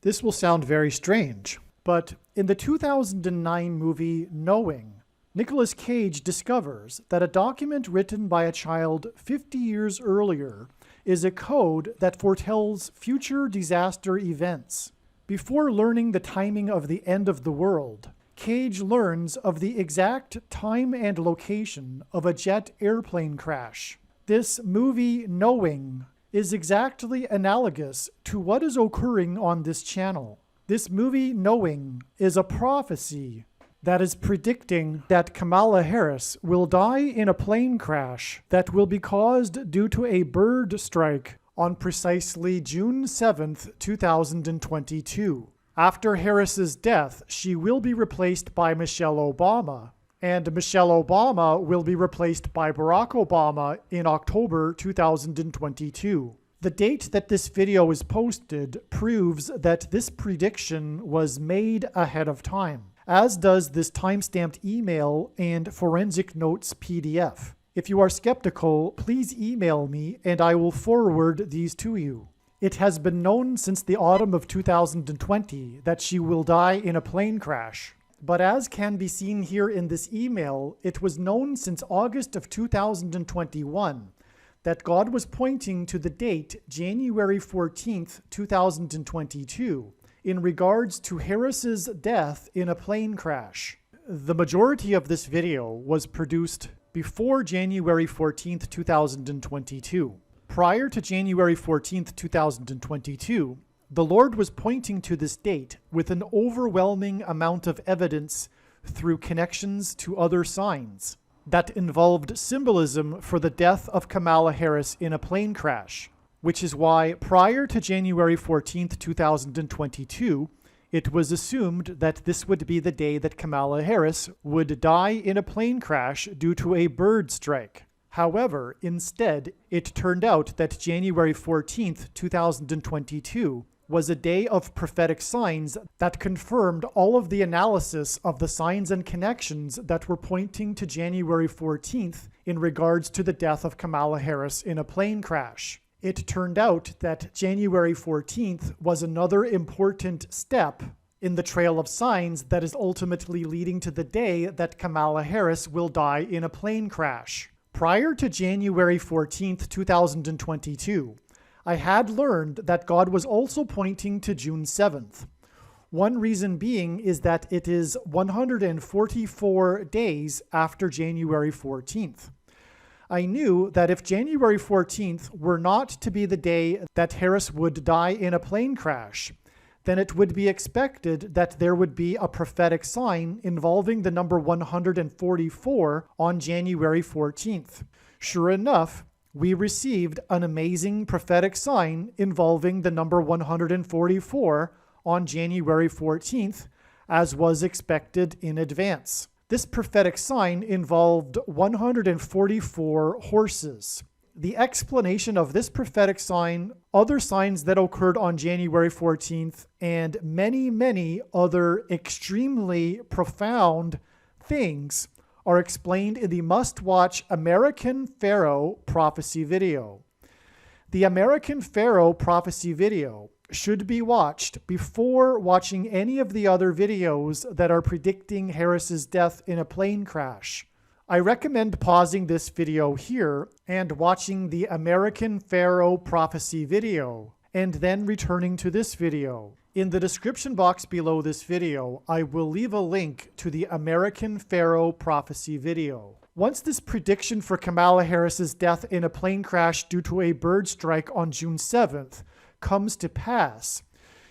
This will sound very strange, but in the 2009 movie Knowing, Nicolas Cage discovers that a document written by a child 50 years earlier is a code that foretells future disaster events. Before learning the timing of the end of the world, Cage learns of the exact time and location of a jet airplane crash. This movie Knowing is exactly analogous to what is occurring on this channel. This movie Knowing is a prophecy that is predicting that Kamala Harris will die in a plane crash that will be caused due to a bird strike on precisely June 7th, 2022. After Harris's death, she will be replaced by Michelle Obama, and Michelle Obama will be replaced by Barack Obama in October 2022. The date that this video is posted proves that this prediction was made ahead of time, as does this timestamped email and forensic notes PDF. If you are skeptical, please email me and I will forward these to you. It has been known since the autumn of 2020 that she will die in a plane crash. But as can be seen here in this email, it was known since August of 2021 that God was pointing to the date January 14th, 2022, in regards to Harris's death in a plane crash. The majority of this video was produced before January 14th, 2022. Prior to January 14th, 2022, the Lord was pointing to this date with an overwhelming amount of evidence through connections to other signs that involved symbolism for the death of Kamala Harris in a plane crash, which is why prior to January 14th, 2022, it was assumed that this would be the day that Kamala Harris would die in a plane crash due to a bird strike. However, instead, it turned out that January 14th, 2022 was a day of prophetic signs that confirmed all of the analysis of the signs and connections that were pointing to January 14th in regards to the death of Kamala Harris in a plane crash. It turned out that January 14th was another important step in the trail of signs that is ultimately leading to the day that Kamala Harris will die in a plane crash. Prior to January 14th, 2022, I had learned that God was also pointing to June 7th. One reason being is that it is 144 days after January 14th. I knew that if January 14th were not to be the day that Harris would die in a plane crash, then it would be expected that there would be a prophetic sign involving the number 144 on January 14th. Sure enough, we received an amazing prophetic sign involving the number 144 on January 14th, as was expected in advance. This prophetic sign involved 144 horses. The explanation of this prophetic sign, other signs that occurred on January 14th, and many, many other extremely profound things are explained in the must-watch American Pharaoh prophecy video. The American Pharaoh prophecy video should be watched before watching any of the other videos that are predicting Harris's death in a plane crash. I recommend pausing this video here and watching the American Pharaoh prophecy video, and then returning to this video. In the description box below this video, I will leave a link to the American Pharaoh prophecy video. Once this prediction for Kamala Harris's death in a plane crash due to a bird strike on June 7th comes to pass,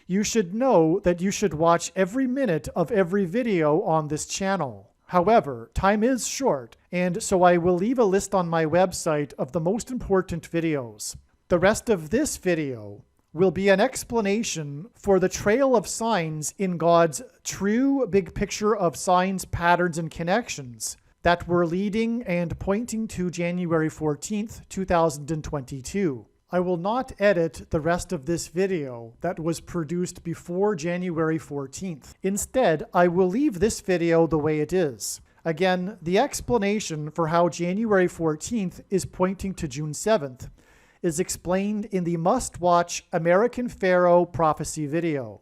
you should know that you should watch every minute of every video on this channel. However, time is short, and so I will leave a list on my website of the most important videos. The rest of this video will be an explanation for the trail of signs in God's true big picture of signs, patterns, and connections that were leading and pointing to January 14th, 2022. I will not edit the rest of this video that was produced before January 14th. Instead, I will leave this video the way it is. Again, the explanation for how January 14th is pointing to June 7th is explained in the must-watch American Pharaoh prophecy video.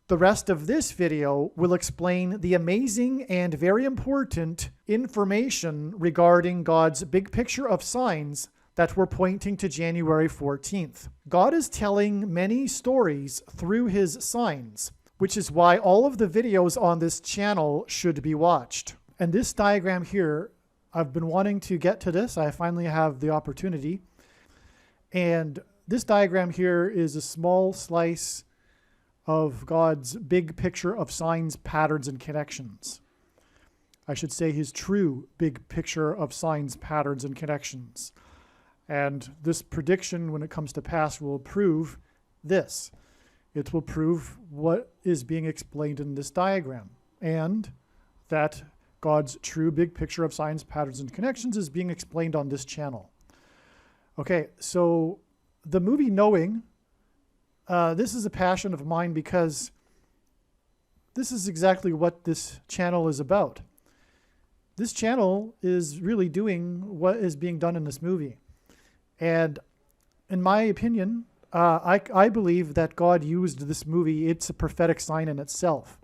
The rest of this video will explain the amazing and very important information regarding God's big picture of signs that we're pointing to January 14th. God is telling many stories through his signs, which is why all of the videos on this channel should be watched. And this diagram here, I've been wanting to get to this. I finally have the opportunity. And this diagram here is a small slice of God's big picture of signs, patterns, and connections. I should say his true big picture of signs, patterns, and connections. And this prediction, when it comes to pass, will prove this. It will prove what is being explained in this diagram, and that God's true big picture of signs, patterns, and connections is being explained on this channel. Okay, so the movie Knowing, this is a passion of mine because this is exactly what this channel is about. This channel is really doing what is being done in this movie. And in my opinion, I believe that God used this movie. It's a prophetic sign in itself.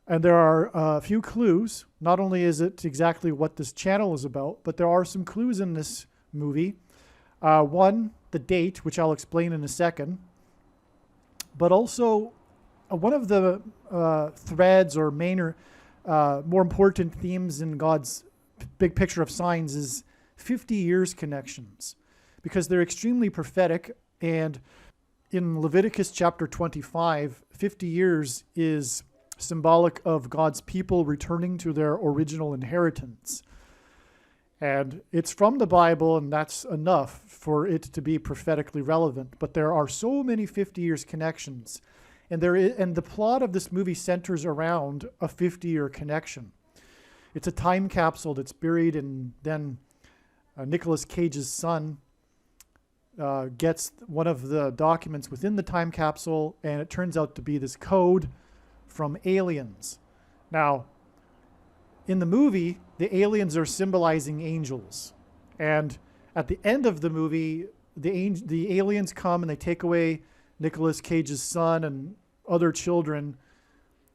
And there are a few clues. Not only is it exactly what this channel is about, but there are some clues in this movie. One, the date, which I'll explain in a second. But also, one of the threads or main more important themes in God's big picture of signs is 50 years connections, because they're extremely prophetic. And in Leviticus chapter 25, 50 years is symbolic of God's people returning to their original inheritance. And it's from the Bible, and that's enough for it to be prophetically relevant. But there are so many 50 years connections. And the plot of this movie centers around a 50-year connection. It's a time capsule that's buried, and then Nicolas Cage's son gets one of the documents within the time capsule, and it turns out to be this code from aliens. Now, in the movie, the aliens are symbolizing angels. And at the end of the movie, the aliens come and they take away Nicolas Cage's son and other children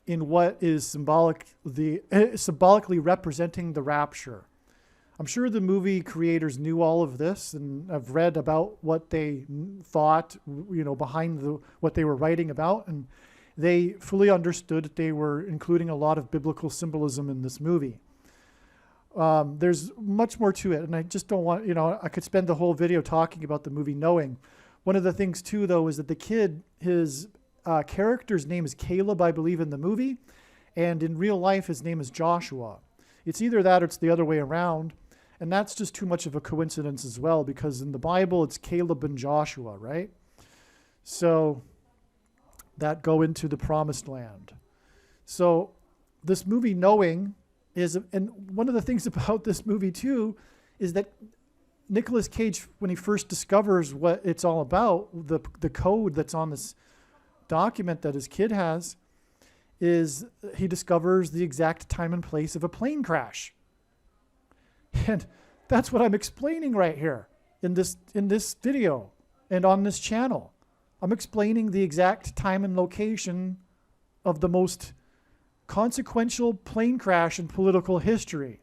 in what is symbolically representing the rapture. I'm sure the movie creators knew all of this, and I've read about what they thought, behind what they were writing about, and they fully understood that they were including a lot of biblical symbolism in this movie. There's much more to it, and I just don't want, I could spend the whole video talking about the movie Knowing. One of the things, too, though, is that the kid, his character's name is Caleb, I believe, in the movie, and in real life, his name is Joshua. It's either that or it's the other way around, and that's just too much of a coincidence as well, because in the Bible, it's Caleb and Joshua, right? So that go into the promised land. So this movie Knowing is, and one of the things about this movie too, is that Nicolas Cage, when he first discovers what it's all about, the code that's on this document that his kid has, is he discovers the exact time and place of a plane crash. And that's what I'm explaining right here in this video and on this channel. I'm explaining the exact time and location of the most consequential plane crash in political history,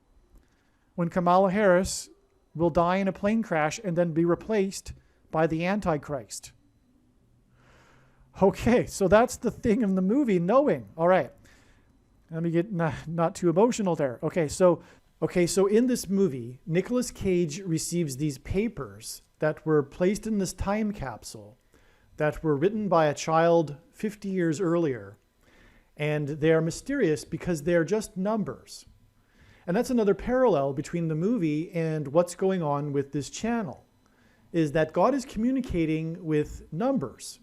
when Kamala Harris will die in a plane crash and then be replaced by the Antichrist. Okay, so that's the thing in the movie Knowing. All right, let me get not too emotional there. Okay, so in this movie, Nicolas Cage receives these papers that were placed in this time capsule that were written by a child 50 years earlier. And they are mysterious because they're just numbers. And that's another parallel between the movie and what's going on with this channel, is that God is communicating with numbers.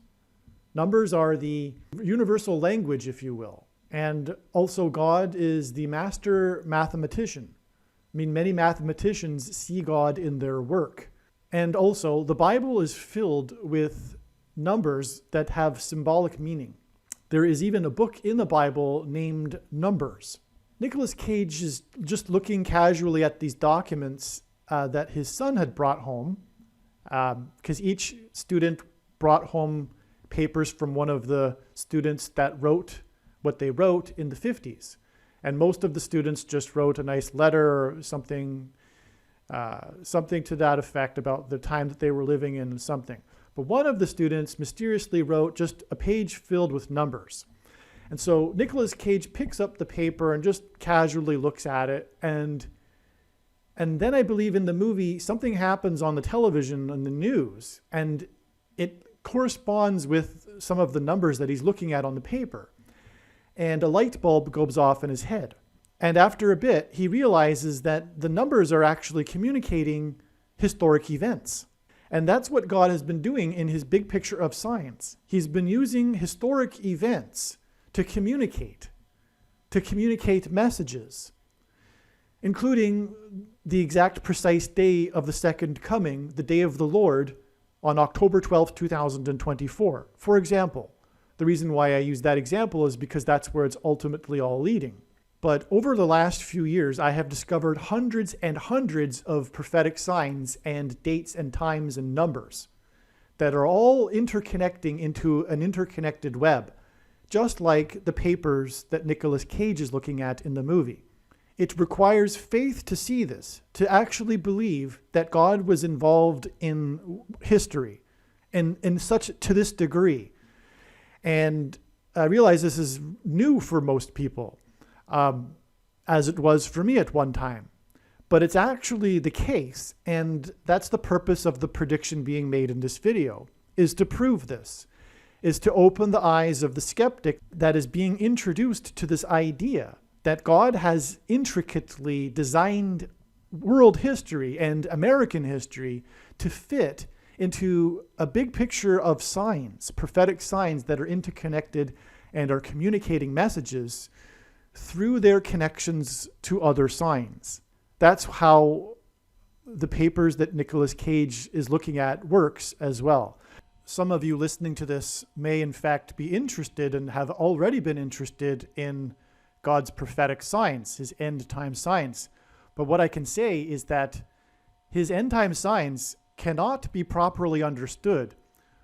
Numbers are the universal language, if you will. And also God is the master mathematician. I mean, many mathematicians see God in their work. And also the Bible is filled with numbers that have symbolic meaning. There is even a book in the Bible named Numbers. Nicolas Cage is just looking casually at these documents that his son had brought home, because each student brought home papers from one of the students that wrote what they wrote in the 50s. And most of the students just wrote a nice letter or something, something to that effect about the time that they were living in and something. But one of the students mysteriously wrote just a page filled with numbers. And so Nicolas Cage picks up the paper and just casually looks at it. And then I believe in the movie, something happens on the television, on the news, and it corresponds with some of the numbers that he's looking at on the paper. And a light bulb goes off in his head. And after a bit, he realizes that the numbers are actually communicating historic events. And that's what God has been doing in his big picture of science. He's been using historic events to communicate messages, including the exact precise day of the second coming, the day of the Lord, on October 12th, 2024. For example, the reason why I use that example is because that's where it's ultimately all leading. But over the last few years, I have discovered hundreds and hundreds of prophetic signs and dates and times and numbers that are all interconnecting into an interconnected web, just like the papers that Nicolas Cage is looking at in the movie. It requires faith to see this, to actually believe that God was involved in history and in such to this degree. And I realize this is new for most people, as it was for me at one time. But it's actually the case, and that's the purpose of the prediction being made in this video, is to prove this, is to open the eyes of the skeptic that is being introduced to this idea that God has intricately designed world history and American history to fit into a big picture of signs, prophetic signs that are interconnected and are communicating messages through their connections to other signs. That's how the papers that Nicolas Cage is looking at works as well. Some of you listening to this may in fact be interested and have already been interested in God's prophetic signs, his end time signs. But what I can say is that his end time signs cannot be properly understood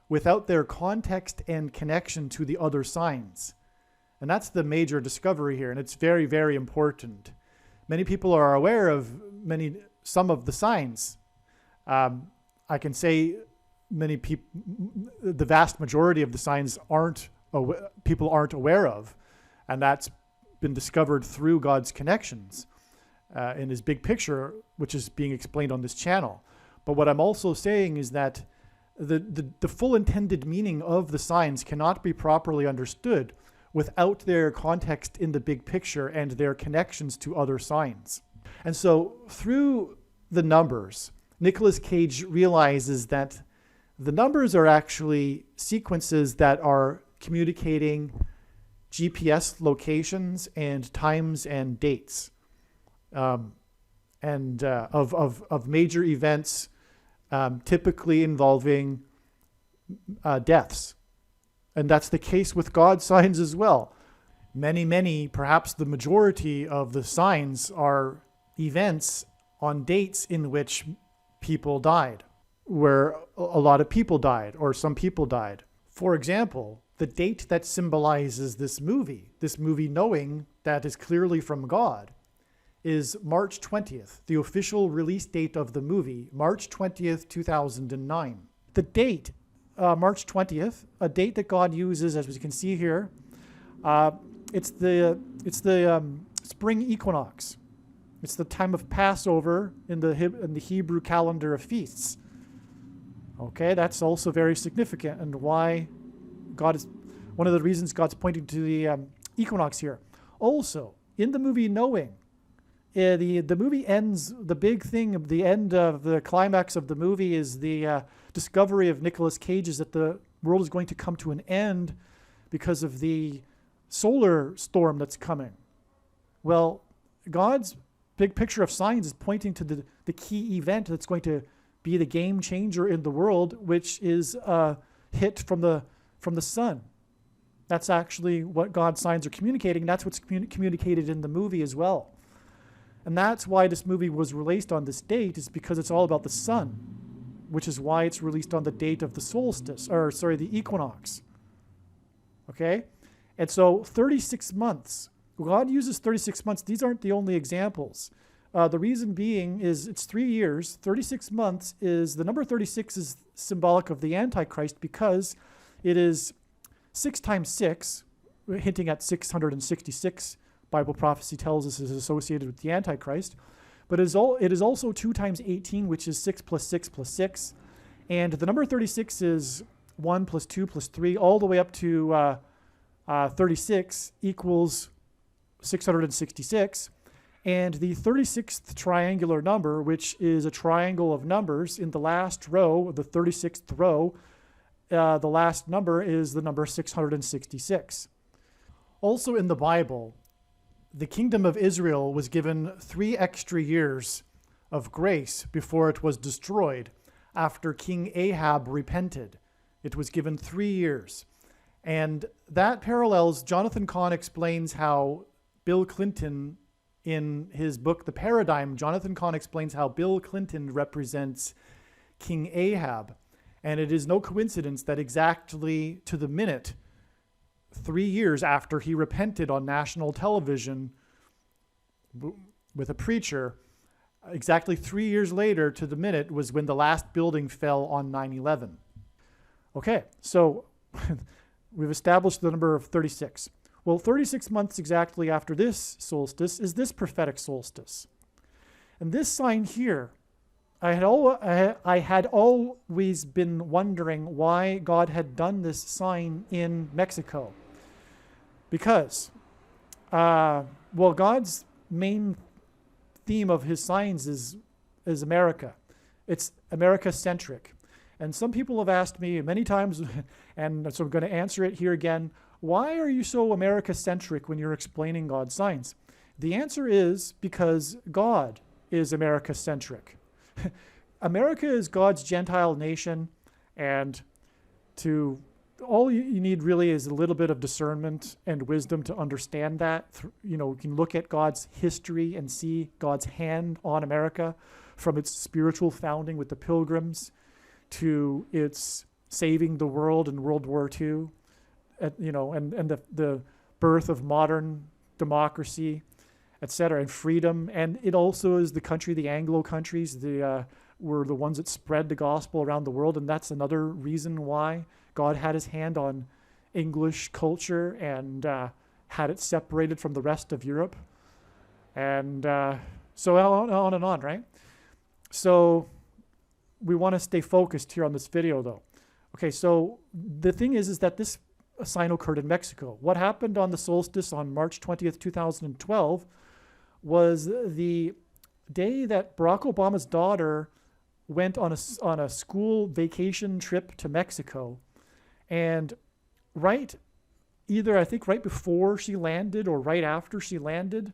without their context and connection to the other signs. And that's the major discovery here, and it's very, very important. Many people are aware of some of the signs. I can say the vast majority of the signs people aren't aware of, and that's been discovered through God's connections in his big picture, which is being explained on this channel. But what I'm also saying is that the full intended meaning of the signs cannot be properly understood without their context in the big picture and their connections to other signs. And so through the numbers, Nicolas Cage realizes that the numbers are actually sequences that are communicating GPS locations and times and dates of major events, typically involving deaths. And that's the case with God's signs as well. Many, perhaps the majority of the signs are events on dates in which people died, where a lot of people died or some people died. For example, the date that symbolizes this movie Knowing, that is clearly from God, is March 20th, the official release date of the movie, March 20th, 2009. The date, March 20th, a date that God uses, as we can see here, it's the spring equinox. It's the time of Passover in the Hebrew calendar of feasts. Okay, that's also very significant, and why God is one of the reasons God's pointing to the equinox here. Also, in the movie Knowing, the movie ends, the big thing, the end of the climax of the movie is the discovery of Nicolas Cage is that the world is going to come to an end because of the solar storm that's coming. Well, God's big picture of signs is pointing to the key event that's going to be the game changer in the world, which is a hit from the sun. That's actually what God's signs are communicating. And that's what's communicated in the movie as well. And that's why this movie was released on this date, is because it's all about the sun, which is why it's released on the date of the solstice, the equinox. Okay? And so 36 months. God uses 36 months. These aren't the only examples. The reason being is it's 3 years. 36 months is, the number 36 is symbolic of the Antichrist because it is 6 times 6, hinting at 666. Bible prophecy tells us is associated with the Antichrist. But it is also 2 times 18, which is 6 plus 6 plus 6. And the number 36 is 1 plus 2 plus 3, all the way up to 36 equals 666. And the 36th triangular number, which is a triangle of numbers, in the last row, the 36th row, the last number is the number 666. Also in the Bible, the kingdom of Israel was given 3 extra years of grace before it was destroyed after King Ahab repented. It was given 3 years. And that parallels, Jonathan Cahn explains how Bill Clinton, in his book, The Paradigm, Jonathan Cahn explains how Bill Clinton represents King Ahab. And it is no coincidence that exactly to the minute, 3 years after he repented on national television with a preacher, exactly 3 years later to the minute was when the last building fell on 9/11. Okay, so we've established the number of 36. Well, 36 months exactly after this solstice is this prophetic solstice. And this sign here, I had always been wondering why God had done this sign in Mexico. Because, God's main theme of his signs is America. It's America-centric. And some people have asked me many times, and so I'm going to answer it here again, why are you so America-centric when you're explaining God's signs? The answer is because God is America-centric. America is God's Gentile nation, and all you need really is a little bit of discernment and wisdom to understand that. You can look at God's history and see God's hand on America from its spiritual founding with the Pilgrims to its saving the world in World War II, and the birth of modern democracy, etc., and freedom. And it also is the country, the Anglo countries, were the ones that spread the gospel around the world, and that's another reason why God had his hand on English culture and had it separated from the rest of Europe. And so on and on, right? So we want to stay focused here on this video, though. Okay, so the thing is that this sign occurred in Mexico. What happened on the solstice on March 20th, 2012 was the day that Barack Obama's daughter went on a school vacation trip to Mexico. And right before she landed or right after she landed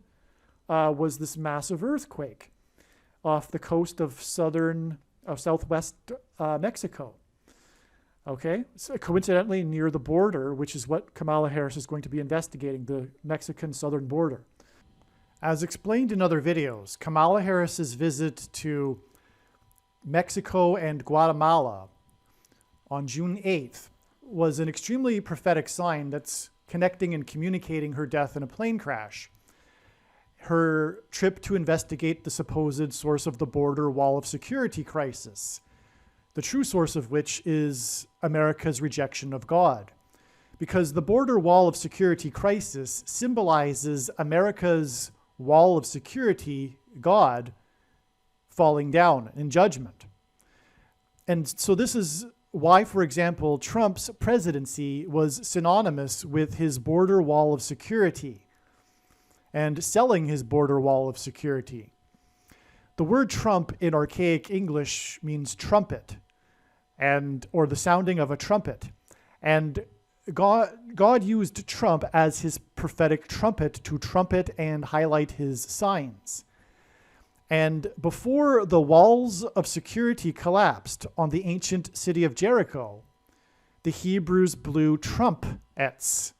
was this massive earthquake off the coast of southwest Mexico. Okay, so coincidentally near the border, which is what Kamala Harris is going to be investigating, the Mexican southern border. As explained in other videos, Kamala Harris's visit to Mexico and Guatemala on June 8th was an extremely prophetic sign that's connecting and communicating her death in a plane crash. Her trip to investigate the supposed source of the border wall of security crisis, the true source of which is America's rejection of God. Because the border wall of security crisis symbolizes America's wall of security, God, falling down in judgment. And so this is why, for example, Trump's presidency was synonymous with his border wall of security and selling his border wall of security. The word Trump in archaic English means trumpet, or the sounding of a trumpet. And God used Trump as his prophetic trumpet to trumpet and highlight his signs. And before the walls of security collapsed on the ancient city of Jericho, the Hebrews blew trumpets,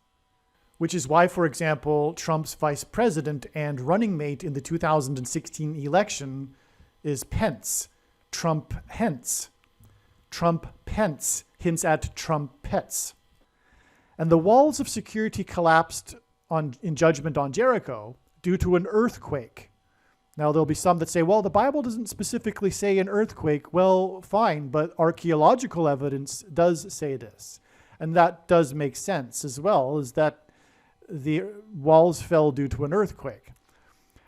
which is why, for example, Trump's vice president and running mate in the 2016 election is Pence. Trump hence. Trump Pence hints at trumpets. And the walls of security collapsed in judgment on Jericho due to an earthquake. Now, there'll be some that say, well, the Bible doesn't specifically say an earthquake. Well, fine, but archaeological evidence does say this. And that does make sense as well, is that the walls fell due to an earthquake.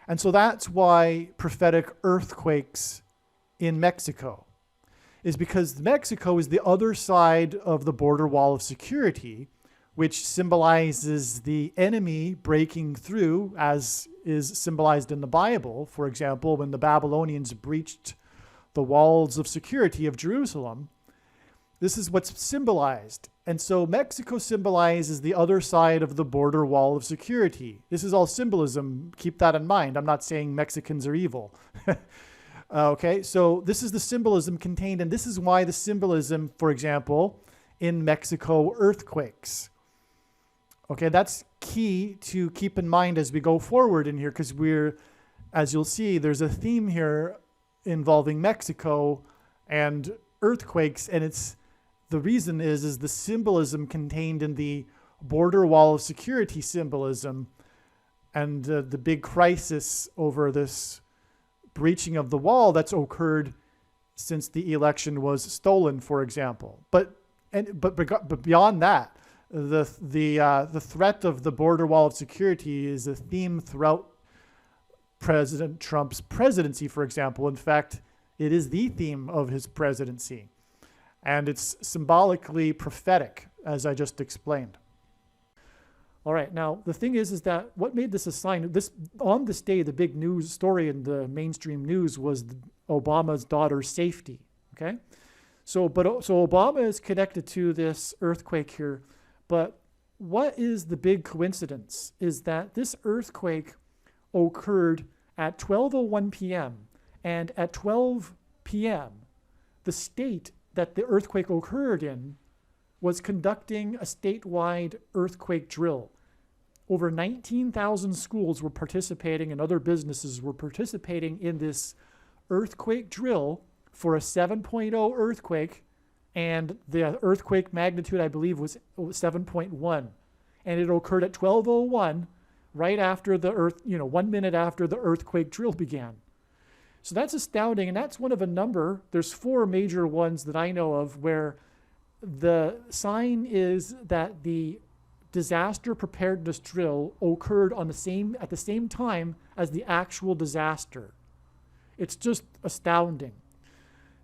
And so that's why prophetic earthquakes in Mexico is because Mexico is the other side of the border wall of security, which symbolizes the enemy breaking through, as is symbolized in the Bible. For example, when the Babylonians breached the walls of security of Jerusalem, this is what's symbolized. And so Mexico symbolizes the other side of the border wall of security. This is all symbolism. Keep that in mind. I'm not saying Mexicans are evil. Okay, so this is the symbolism contained, and this is why the symbolism, for example, in Mexico earthquakes. Okay, that's key to keep in mind as we go forward in here, because as you'll see, there's a theme here involving Mexico and earthquakes, and the reason is the symbolism contained in the border wall of security symbolism and the big crisis over this breaching of the wall that's occurred since the election was stolen, for example. But beyond that, the threat of the border wall of security is a theme throughout President Trump's presidency, for example. In fact, it is the theme of his presidency. And it's symbolically prophetic, as I just explained. All right, now the thing is that what made this a sign? On this day, the big news story in the mainstream news was Obama's daughter's safety. Okay, so Obama is connected to this earthquake here, but what is the big coincidence is that this earthquake occurred at 12:01 p.m. and at 12 p.m. the state that the earthquake occurred in was conducting a statewide earthquake drill. Over 19,000 schools were participating and other businesses were participating in this earthquake drill for a 7.0 earthquake, and the earthquake magnitude, I believe, was 7.1. And it occurred at 12:01, right after 1 minute after the earthquake drill began. So that's astounding, and that's one of a number. There's 4 major ones that I know of where the sign is that the disaster preparedness drill occurred at the same time as the actual disaster. It's just astounding.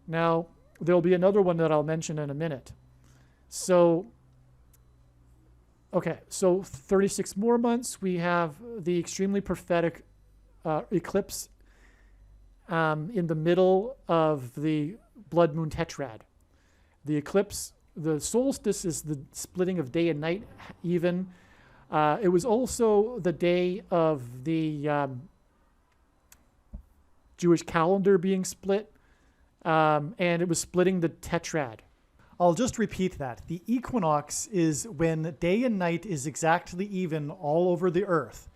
Now, there'll be another one that I'll mention in a minute. So 36 more months, we have the extremely prophetic eclipse in the middle of the blood moon tetrad. The eclipse, the solstice is the splitting of day and night even. It was also the day of the Jewish calendar being split, and it was splitting the tetrad. I'll just repeat that. The equinox is when day and night is exactly even all over the earth.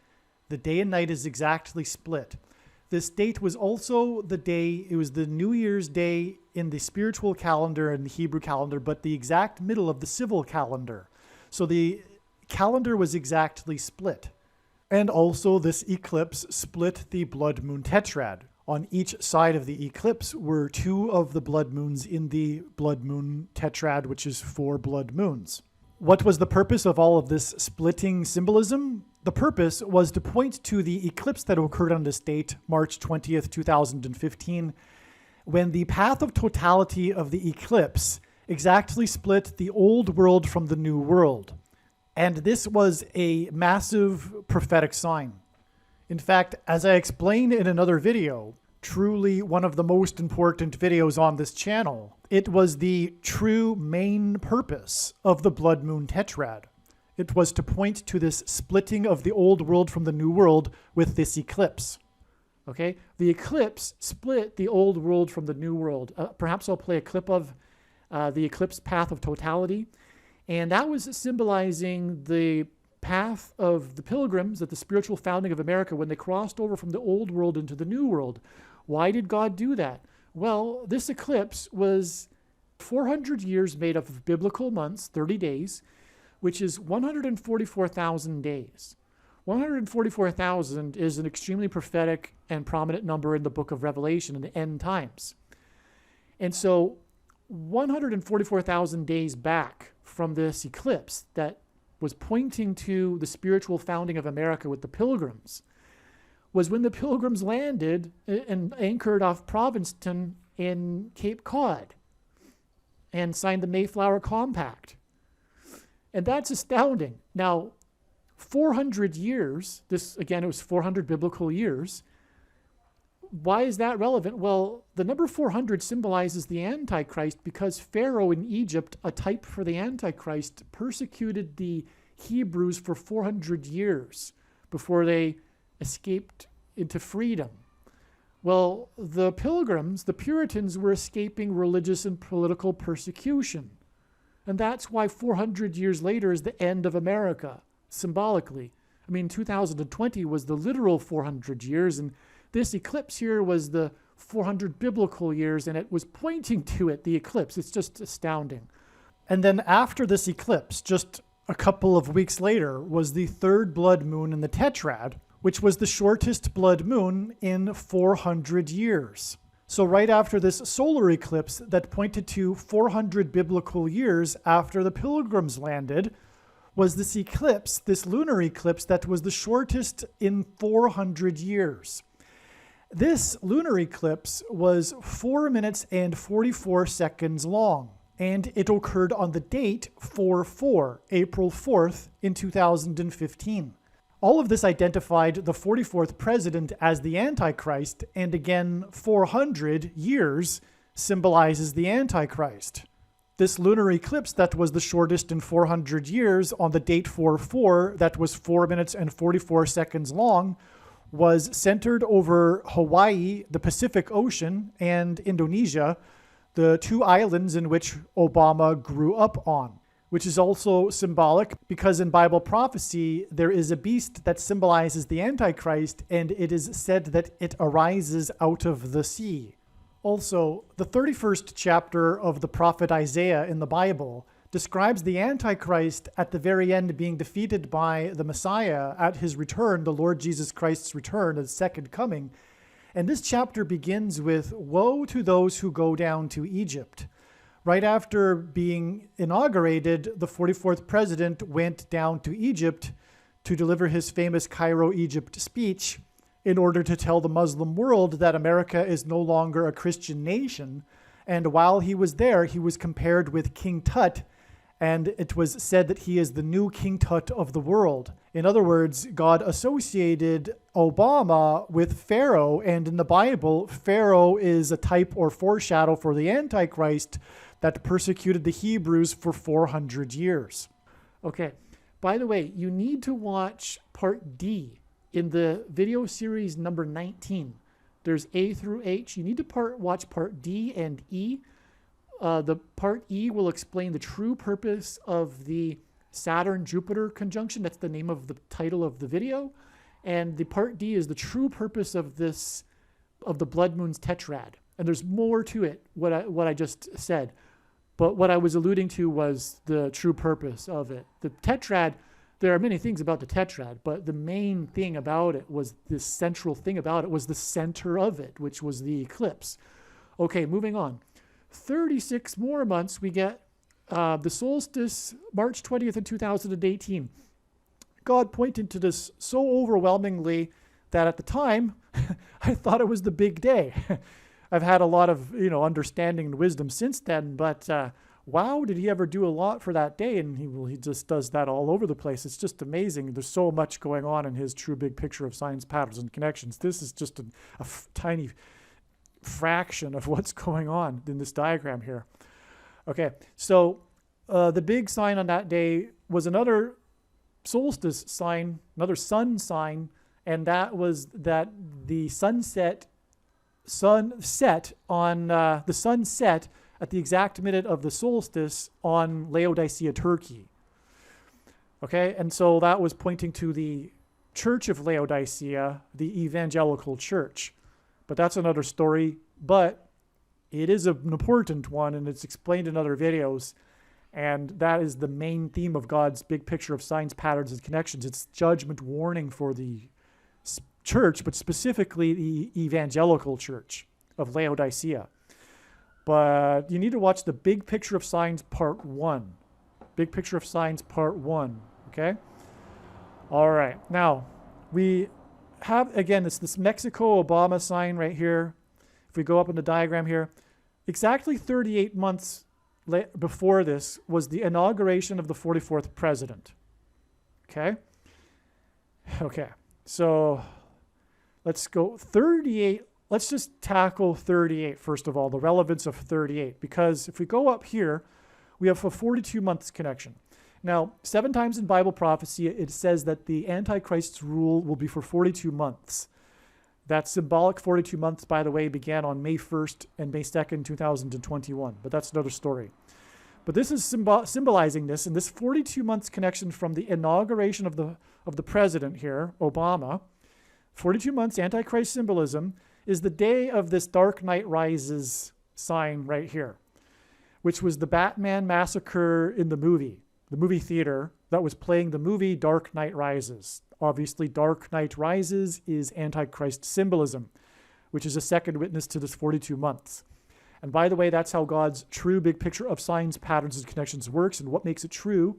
The day and night is exactly split. This date was also it was the New Year's Day in the spiritual calendar and the Hebrew calendar, but the exact middle of the civil calendar. So the calendar was exactly split. And also this eclipse split the blood moon tetrad. On each side of the eclipse were 2 of the blood moons in the blood moon tetrad, which is 4 blood moons. What was the purpose of all of this splitting symbolism? The purpose was to point to the eclipse that occurred on this date, March 20th, 2015, when the path of totality of the eclipse exactly split the old world from the new world. And this was a massive prophetic sign. In fact, as I explained in another video, truly one of the most important videos on this channel, it was the true main purpose of the blood moon tetrad. It was to point to this splitting of the old world from the new world with this eclipse. Okay, the eclipse split the old world from the new world. Perhaps I'll play a clip of the eclipse path of totality. And that was symbolizing the path of the pilgrims at the spiritual founding of America when they crossed over from the old world into the new world. Why did God do that? Well, this eclipse was 400 years made up of biblical months, 30 days, which is 144,000 days. 144,000 is an extremely prophetic and prominent number in the book of Revelation in the end times. And so 144,000 days back from this eclipse that was pointing to the spiritual founding of America with the Pilgrims was when the Pilgrims landed and anchored off Provincetown in Cape Cod and signed the Mayflower Compact. And that's astounding. Now, 400 years, this again, it was 400 biblical years. Why is that relevant? Well, the number 400 symbolizes the Antichrist because Pharaoh in Egypt, a type for the Antichrist, persecuted the Hebrews for 400 years before they escaped into freedom. Well, the Pilgrims, the Puritans, were escaping religious and political persecution. And that's why 400 years later is the end of America, symbolically. I mean, 2020 was the literal 400 years, and this eclipse here was the 400 biblical years, and it was pointing to it, the eclipse. It's just astounding. And then after this eclipse, just a couple of weeks later, was the third blood moon in the Tetrad, which was the shortest blood moon in 400 years. So right after this solar eclipse that pointed to 400 biblical years after the Pilgrims landed, was this eclipse, this lunar eclipse that was the shortest in 400 years. This lunar eclipse was 4 minutes and 44 seconds long, and it occurred on the date 4/4, April 4th in 2015. All of this identified the 44th president as the Antichrist, and again, 400 years symbolizes the Antichrist. This lunar eclipse that was the shortest in 400 years on the date 4/4, that was 4 minutes and 44 seconds long, was centered over Hawaii, the Pacific Ocean, and Indonesia, the two islands in which Obama grew up on, which is also symbolic because in Bible prophecy, there is a beast that symbolizes the Antichrist, and it is said that it arises out of the sea. Also, the 31st chapter of the prophet Isaiah in the Bible describes the Antichrist at the very end being defeated by the Messiah at his return, the Lord Jesus Christ's return, his second coming. And this chapter begins with, "Woe to those who go down to Egypt." Right after being inaugurated, the 44th president went down to Egypt to deliver his famous Cairo, Egypt speech in order to tell the Muslim world that America is no longer a Christian nation. And while he was there, he was compared with King Tut, and it was said that he is the new King Tut of the world. In other words, God associated Obama with Pharaoh, and in the Bible, Pharaoh is a type or foreshadow for the Antichrist that persecuted the Hebrews for 400 years. Okay, by the way, you need to watch part D in the video series number 19. There's A through H. You need to watch part D and E. The part E will explain the true purpose of the Saturn-Jupiter conjunction. That's the name of the title of the video. And the part D is the true purpose of the blood moon's tetrad. And there's more to it, what I just said. But what I was alluding to was the true purpose of it. The tetrad, there are many things about the tetrad, but the main thing about it was this central thing about it was the center of it, which was the eclipse. Okay, moving on. 36 more months, we get the solstice, March 20th in 2018. God pointed to this so overwhelmingly that at the time, I thought it was the big day. I've had a lot of, understanding and wisdom since then, but wow, did he ever do a lot for that day? And he just does that all over the place. It's just amazing. There's so much going on in his true big picture of signs, patterns, and connections. This is just a tiny fraction of what's going on in this diagram here. Okay, so the big sign on that day was another solstice sign, another sun sign, and that was that the sun set at the exact minute of the solstice on Laodicea, Turkey. Okay, and so that was pointing to the Church of Laodicea, the evangelical church. But that's another story, but it is an important one, and it's explained in other videos. And that is the main theme of God's big picture of signs, patterns, and connections. It's judgment warning for the church, but specifically the evangelical church of Laodicea. But you need to watch the Big Picture of Signs Part 1. Big Picture of Signs Part 1, okay? All right, now we have, again, it's this Mexico-Obama sign right here. If we go up in the diagram here, exactly 38 months before this was the inauguration of the 44th president, okay? Okay, so let's go 38. Let's just tackle 38 first of all, the relevance of 38, because if we go up here, we have a 42 months connection. Now, 7 times in Bible prophecy, it says that the Antichrist's rule will be for 42 months. That symbolic 42 months, by the way, began on May 1st and May 2nd, 2021, but that's another story. But this is symbolizing this, and this 42 months connection from the inauguration of the president here, Obama, 42 months Antichrist symbolism, is the day of this Dark Knight Rises sign right here, which was the Batman massacre in the movie theater that was playing the movie Dark Knight Rises. Obviously, Dark Knight Rises is Antichrist symbolism, which is a second witness to this 42 months. And by the way, that's how God's true big picture of signs, patterns, and connections works. And what makes it true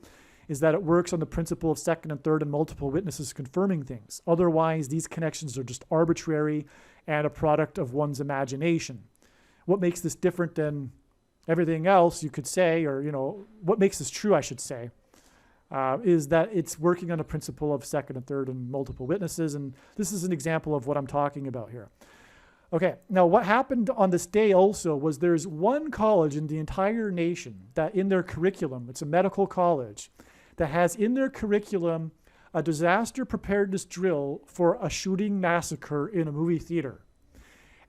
is that it works on the principle of second and third and multiple witnesses confirming things. Otherwise, these connections are just arbitrary and a product of one's imagination. What makes this different than everything else, you could say, or, what makes this true, I should say, is that it's working on a principle of second and third and multiple witnesses. And this is an example of what I'm talking about here. Okay, now what happened on this day also was there's one college in the entire nation that in their curriculum, it's a medical college, that has in their curriculum a disaster preparedness drill for a shooting massacre in a movie theater.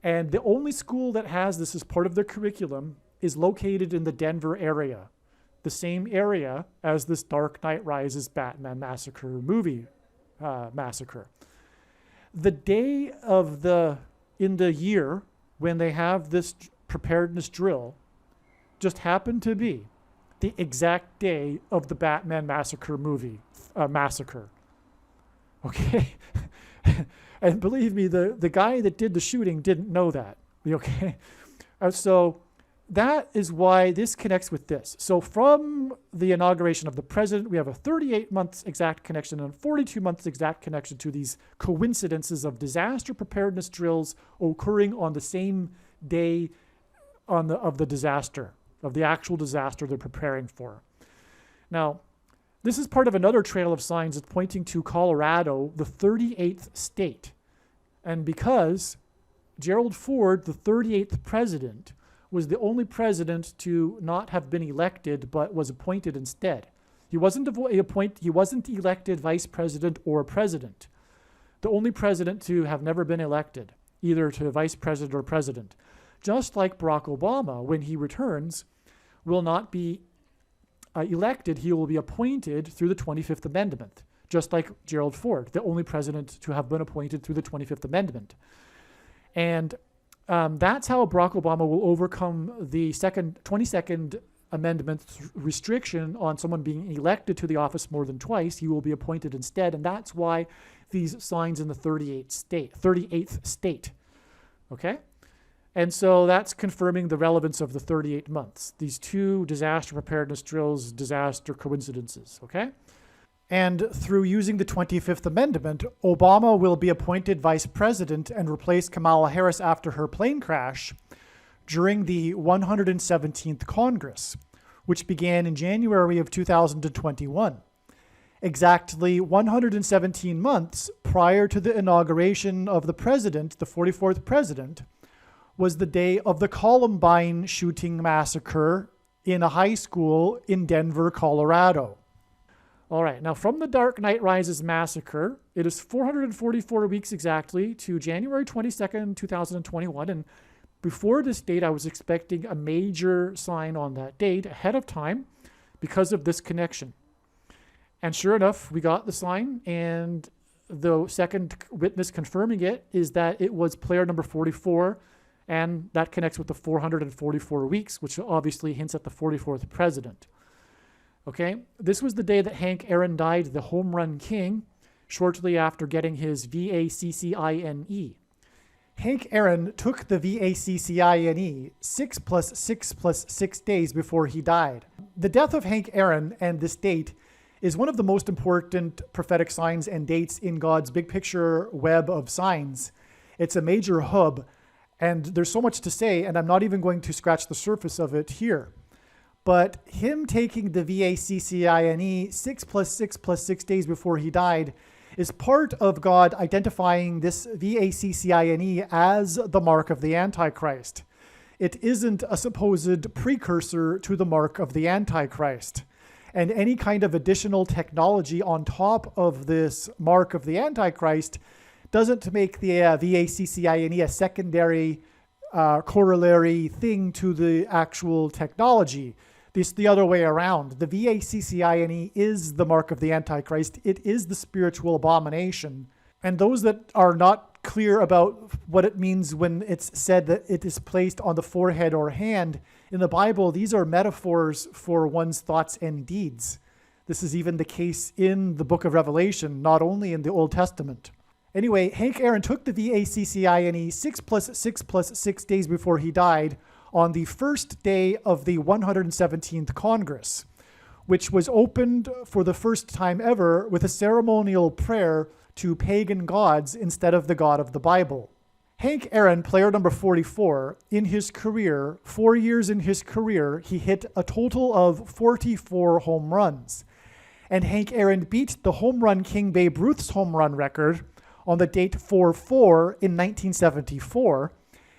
And the only school that has this as part of their curriculum is located in the Denver area, the same area as this Dark Knight Rises Batman massacre movie massacre. The day of in the year when they have this preparedness drill just happened to be the exact day of the Batman massacre movie massacre. Okay? And believe me, the guy that did the shooting didn't know that. Okay? So that is why this connects with this. So from the inauguration of the president, we have a 38 months exact connection and a 42 months exact connection to these coincidences of disaster preparedness drills occurring on the same day of the disaster, of the actual disaster they're preparing for. Now, this is part of another trail of signs that's pointing to Colorado, the 38th state. And because Gerald Ford, the 38th president, was the only president to not have been elected, but was appointed instead. He wasn't elected vice president or president. The only president to have never been elected, either to vice president or president. Just like Barack Obama, when he returns, will not be elected, he will be appointed through the 25th Amendment, just like Gerald Ford, the only president to have been appointed through the 25th Amendment. And that's how Barack Obama will overcome the 22nd Amendment restriction on someone being elected to the office more than twice. He will be appointed instead, and that's why these signs in the 38th state. Okay? And so that's confirming the relevance of the 38 months. These two disaster preparedness drills, disaster coincidences. Okay? And through using the 25th Amendment, Obama will be appointed vice president and replace Kamala Harris after her plane crash during the 117th Congress, which began in January of 2021. Exactly 117 months prior to the inauguration of the president, the 44th president, was the day of the Columbine shooting massacre in a high school in Denver, Colorado. All right, now from the Dark Knight Rises massacre, it is 444 weeks exactly to January 22nd, 2021. And before this date, I was expecting a major sign on that date ahead of time because of this connection. And sure enough, we got the sign, and the second witness confirming it is that it was player number 44, and that connects with the 444 weeks, which obviously hints at the 44th president. Okay, this was the day that Hank Aaron died, the home run king, shortly after getting his VACCINE. Hank Aaron took the VACCINE 6 plus 6 plus 6 days before he died. The death of Hank Aaron and this date is one of the most important prophetic signs and dates in God's big picture web of signs. It's a major hub, and there's so much to say, and I'm not even going to scratch the surface of it here. But him taking the VACCINE 6 plus 6 plus 6 days before he died is part of God identifying this VACCINE as the mark of the Antichrist. It isn't a supposed precursor to the mark of the Antichrist. And any kind of additional technology on top of this mark of the Antichrist doesn't make the VACCINE a secondary corollary thing to the actual technology. This the other way around. The VACCINE is the mark of the Antichrist. It is the spiritual abomination. And those that are not clear about what it means when it's said that it is placed on the forehead or hand, in the Bible, these are metaphors for one's thoughts and deeds. This is even the case in the book of Revelation, not only in the Old Testament. Anyway, Hank Aaron took the VACCINE 6 plus 6 plus 6 days before he died on the first day of the 117th Congress, which was opened for the first time ever with a ceremonial prayer to pagan gods instead of the God of the Bible. Hank Aaron, player number 44, in his career, 4 years in his career, he hit a total of 44 home runs. And Hank Aaron beat the home run king Babe Ruth's home run record on the date 4-4 in 1974,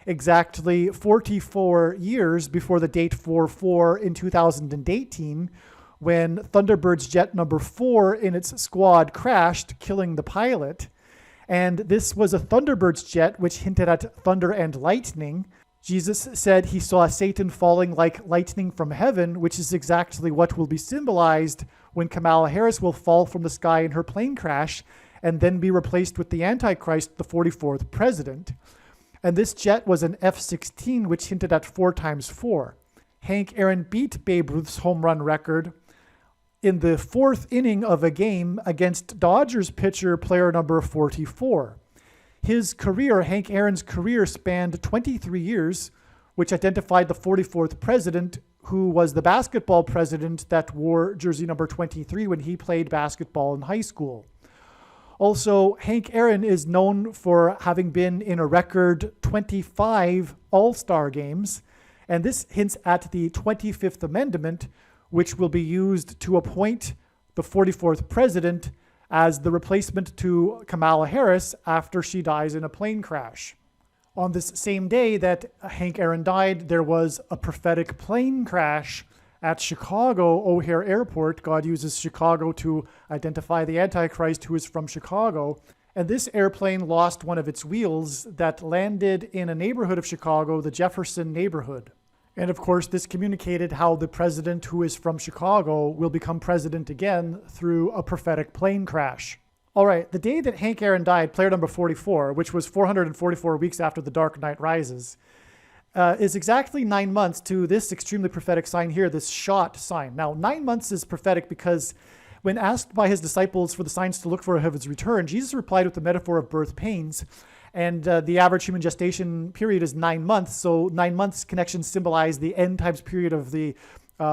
exactly 44 years before the date 4-4 in 2018, when Thunderbird's jet number 4 in its squad crashed, killing the pilot. And this was a Thunderbird's jet, which hinted at thunder and lightning. Jesus said he saw Satan falling like lightning from heaven, which is exactly what will be symbolized when Kamala Harris will fall from the sky in her plane crash and then be replaced with the Antichrist, the 44th president. And this jet was an F-16, which hinted at 4x4. Hank Aaron beat Babe Ruth's home run record in the fourth inning of a game against Dodgers pitcher player number 44. His career, Hank Aaron's career, spanned 23 years, which identified the 44th president, who was the basketball president that wore jersey number 23 when he played basketball in high school. Also, Hank Aaron is known for having been in a record 25 All-Star games, and this hints at the 25th Amendment, which will be used to appoint the 44th president as the replacement to Kamala Harris after she dies in a plane crash. On this same day that Hank Aaron died, there was a prophetic plane crash at Chicago O'Hare Airport. God uses Chicago to identify the Antichrist, who is from Chicago. And this airplane lost one of its wheels that landed in a neighborhood of Chicago, the Jefferson neighborhood. And of course, this communicated how the president who is from Chicago will become president again through a prophetic plane crash. All right, the day that Hank Aaron died, player number 44, which was 444 weeks after The Dark Knight Rises, is exactly 9 months to this extremely prophetic sign here, this shot sign. Now, 9 months is prophetic because when asked by his disciples for the signs to look for of his return, Jesus replied with the metaphor of birth pains. And the average human gestation period is 9 months. So 9 months connections symbolize the end times period of the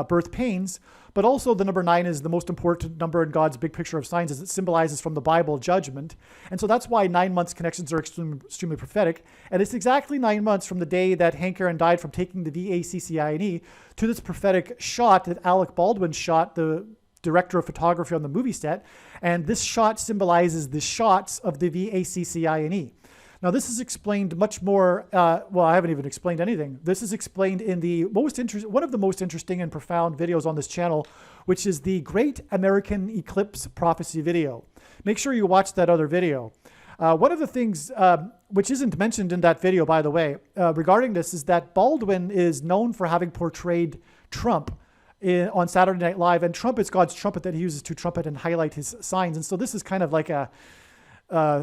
birth pains. But also the number 9 is the most important number in God's big picture of signs, as it symbolizes from the Bible judgment. And so that's why 9 months connections are extremely prophetic. And it's exactly 9 months from the day that Hank Aaron died from taking the VACCINE to this prophetic shot that Alec Baldwin shot, the director of photography on the movie set. And this shot symbolizes the shots of the VACCINE. Now, this is explained much more, well, I haven't even explained anything. This is explained in the one of the most interesting and profound videos on this channel, which is the Great American Eclipse Prophecy video. Make sure you watch that other video. One of the things, which isn't mentioned in that video, by the way, regarding this is that Baldwin is known for having portrayed Trump on Saturday Night Live, and Trump is God's trumpet that he uses to trumpet and highlight his signs. And so this is kind of like a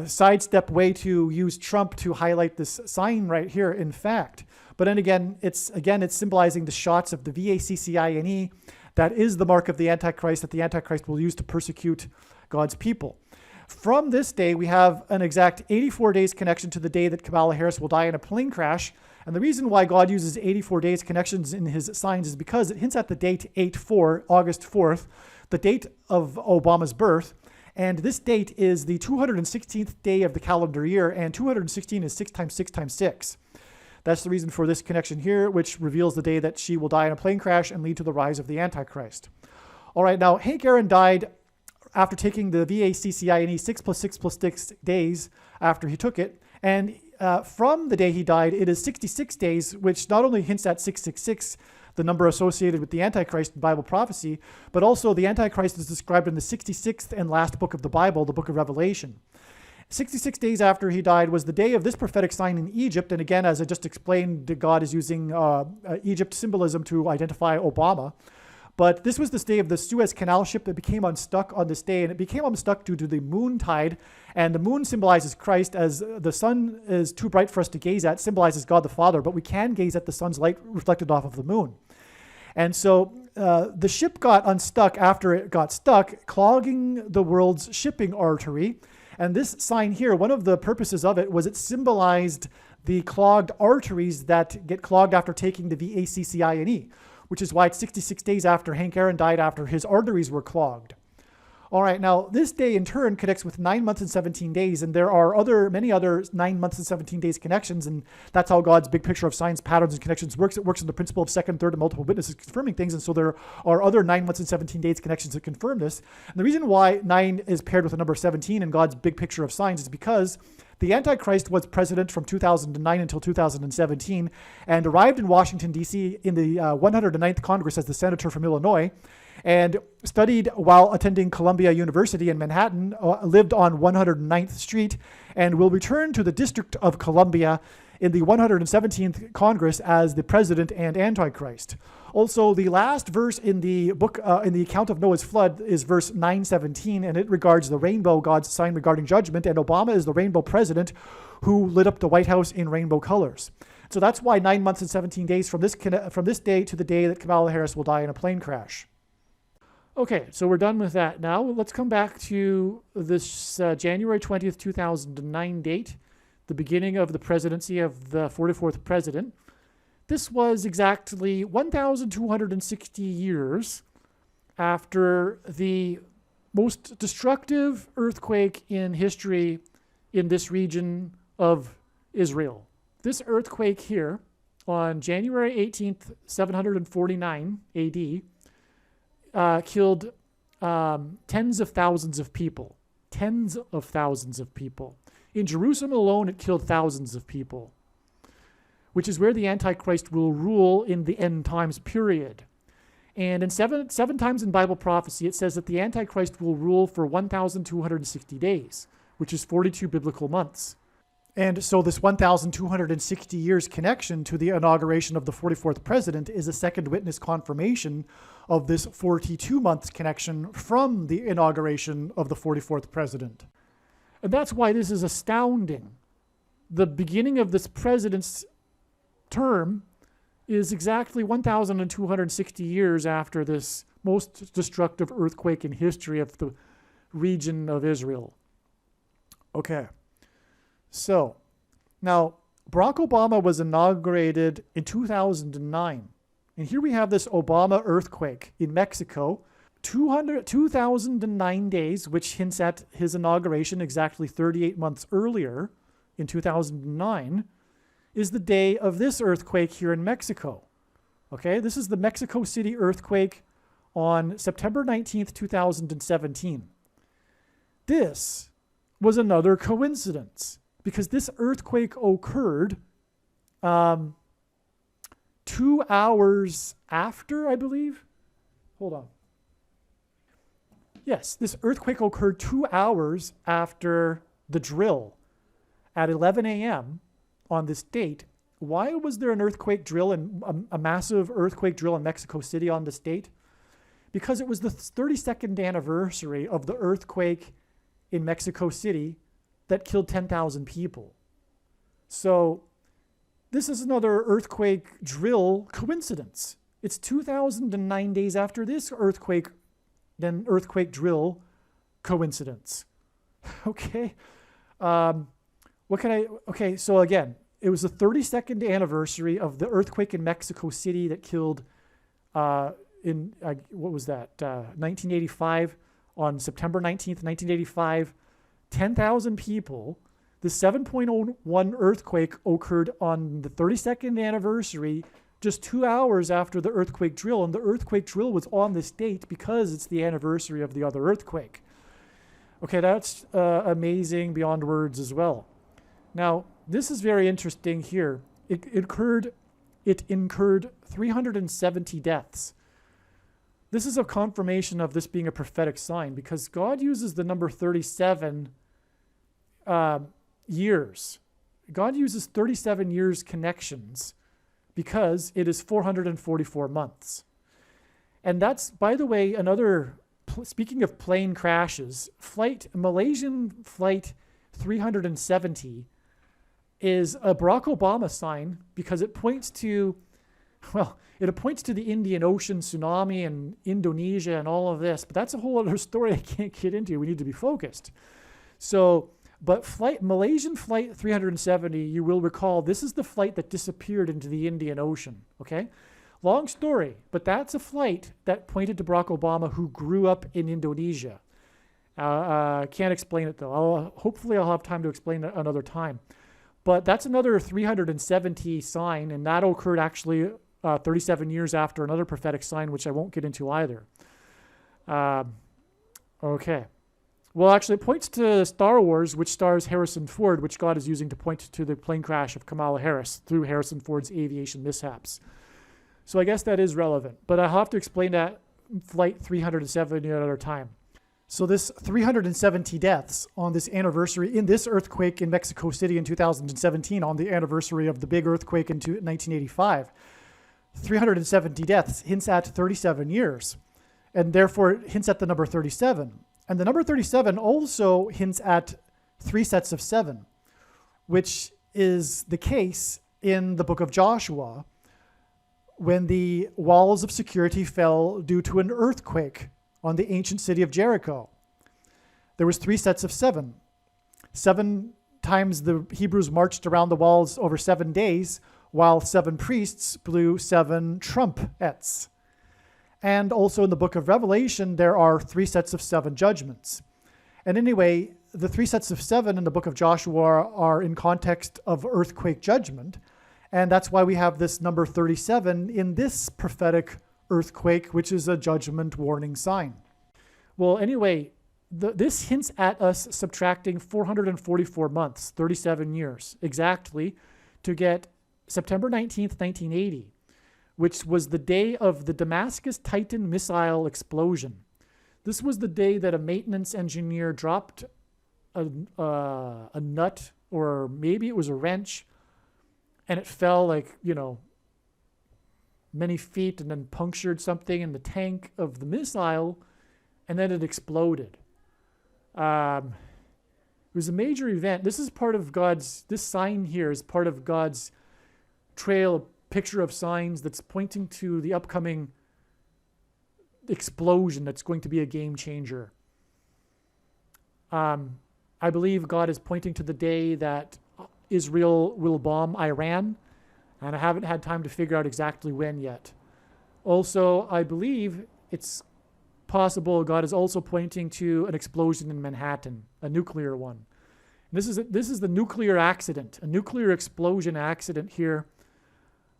sidestep way to use Trump to highlight this sign right here, in fact. But then again, it's symbolizing the shots of the VACCINE That is the mark of the Antichrist that the Antichrist will use to persecute God's people. From this day, we have an exact 84 days connection to the day that Kamala Harris will die in a plane crash. And the reason why God uses 84 days connections in his signs is because it hints at the date 8/4, August 4th, the date of Obama's birth. And this date is the 216th day of the calendar year, and 216 is 6 times 6 times 6. That's the reason for this connection here, which reveals the day that she will die in a plane crash and lead to the rise of the Antichrist. All right, now Hank Aaron died after taking the VACCINE 6 + 6 + 6 days after he took it. And from the day he died, it is 66 days, which not only hints at 666, the number associated with the Antichrist in Bible prophecy, but also the Antichrist is described in the 66th and last book of the Bible, the book of Revelation. 66 days after he died was the day of this prophetic sign in Egypt. And again, as I just explained, God is using Egypt symbolism to identify Obama. But this was the day of the Suez Canal ship that became unstuck on this day, and it became unstuck due to the moon tide. And the moon symbolizes Christ, as the sun is too bright for us to gaze at, symbolizes God the Father, but we can gaze at the sun's light reflected off of the moon. And so the ship got unstuck after it got stuck, clogging the world's shipping artery. And this sign here, one of the purposes of it was it symbolized the clogged arteries that get clogged after taking the VACCINE, which is why it's 66 days after Hank Aaron died after his arteries were clogged. All right, now this day in turn connects with 9 months and 17 days, and there are many other 9 months and 17 days connections, and that's how God's big picture of signs, patterns, and connections works. It works in the principle of second, third, and multiple witnesses confirming things, and so there are other 9 months and 17 days connections that confirm this. And the reason why 9 is paired with the number 17 in God's big picture of signs is because the Antichrist was president from 2009 until 2017 and arrived in Washington, D.C. in the 109th Congress as the senator from Illinois, and studied while attending Columbia University in Manhattan, lived on 109th Street, and will return to the District of Columbia in the 117th Congress as the president and Antichrist. Also, the last verse in the book, in the account of Noah's flood, is verse 917, and it regards the rainbow, God's sign regarding judgment, and Obama is the rainbow president who lit up the White House in rainbow colors. So that's why 9 months and 17 days from this day to the day that Kamala Harris will die in a plane crash. Okay, so we're done with that now. Let's come back to this January 20th, 2009 date, the beginning of the presidency of the 44th president. This was exactly 1,260 years after the most destructive earthquake in history in this region of Israel. This earthquake here on January 18th, 749 AD, killed tens of thousands of people. Tens of thousands of people. In Jerusalem alone, it killed thousands of people, which is where the Antichrist will rule in the end times period. And in seven times in Bible prophecy, it says that the Antichrist will rule for 1,260 days, which is 42 biblical months. And so this 1,260 years connection to the inauguration of the 44th president is a second witness confirmation of this 42 months connection from the inauguration of the 44th president. And that's why this is astounding. The beginning of this president's term is exactly 1,260 years after this most destructive earthquake in history of the region of Israel. Okay. So, now, Barack Obama was inaugurated in 2009. And here we have this Obama earthquake in Mexico, 2009 days, which hints at his inauguration exactly 38 months earlier in 2009, is the day of this earthquake here in Mexico. Okay, this is the Mexico City earthquake on September 19th, 2017. This was another coincidence, because this earthquake occurred 2 hours after, I believe. Hold on. Yes, this earthquake occurred 2 hours after the drill at 11 a.m. on this date. Why was there an earthquake drill and a massive earthquake drill in Mexico City on this date? Because it was the 32nd anniversary of the earthquake in Mexico City that killed 10,000 people. So this is another earthquake drill coincidence. It's 2009 days after this earthquake, then earthquake drill coincidence. Okay. Okay, so again, it was the 32nd anniversary of the earthquake in Mexico City that killed, what was that, 1985, on September 19th, 1985, 10,000 people. The 7.01 earthquake occurred on the 32nd anniversary, just 2 hours after the earthquake drill. And the earthquake drill was on this date because it's the anniversary of the other earthquake. Okay, that's amazing beyond words as well. Now, this is very interesting here. It incurred 370 deaths. This is a confirmation of this being a prophetic sign, because God uses the number 37 years. God uses 37 years connections because it is 444 months. And that's, by the way, speaking of plane crashes, Malaysian Flight 370 is a Barack Obama sign because it points to the Indian Ocean tsunami and Indonesia and all of this, but that's a whole other story I can't get into. We need to be focused. So, but Malaysian Flight 370, you will recall, this is the flight that disappeared into the Indian Ocean, okay? Long story, but that's a flight that pointed to Barack Obama, who grew up in Indonesia. Can't explain it though. Hopefully I'll have time to explain it another time. But that's another 370 sign, and that occurred actually 37 years after another prophetic sign, which I won't get into either. Okay. Well, actually, it points to Star Wars, which stars Harrison Ford, which God is using to point to the plane crash of Kamala Harris through Harrison Ford's aviation mishaps. So I guess that is relevant, but I'll have to explain that Flight 370 at another time. So this 370 deaths on this anniversary in this earthquake in Mexico City in 2017, on the anniversary of the big earthquake in 1985, 370 deaths hints at 37 years, and therefore it hints at the number 37. And the number 37 also hints at 3 sets of 7, which is the case in the book of Joshua when the walls of security fell due to an earthquake on the ancient city of Jericho. There was 3 sets of 7. 7 times the Hebrews marched around the walls over 7 days, while 7 priests blew 7 trumpets. And also in the book of Revelation, there are 3 sets of 7 judgments. And anyway, the 3 sets of 7 in the book of Joshua are in context of earthquake judgment. And that's why we have this number 37 in this prophetic earthquake, which is a judgment warning sign. Well, anyway, this hints at us subtracting 444 months, 37 years, exactly, to get September 19th, 1980, which was the day of the Damascus Titan missile explosion. This was the day that a maintenance engineer dropped a nut, or maybe it was a wrench, and it fell many feet and then punctured something in the tank of the missile, and then it exploded. It was a major event. This sign here is part of God's trail, picture of signs that's pointing to the upcoming explosion that's going to be a game changer. I believe God is pointing to the day that Israel will bomb Iran, and I haven't had time to figure out exactly when yet. Also, I believe it's possible God is also pointing to an explosion in Manhattan, a nuclear one. This is the nuclear accident, a nuclear explosion accident here.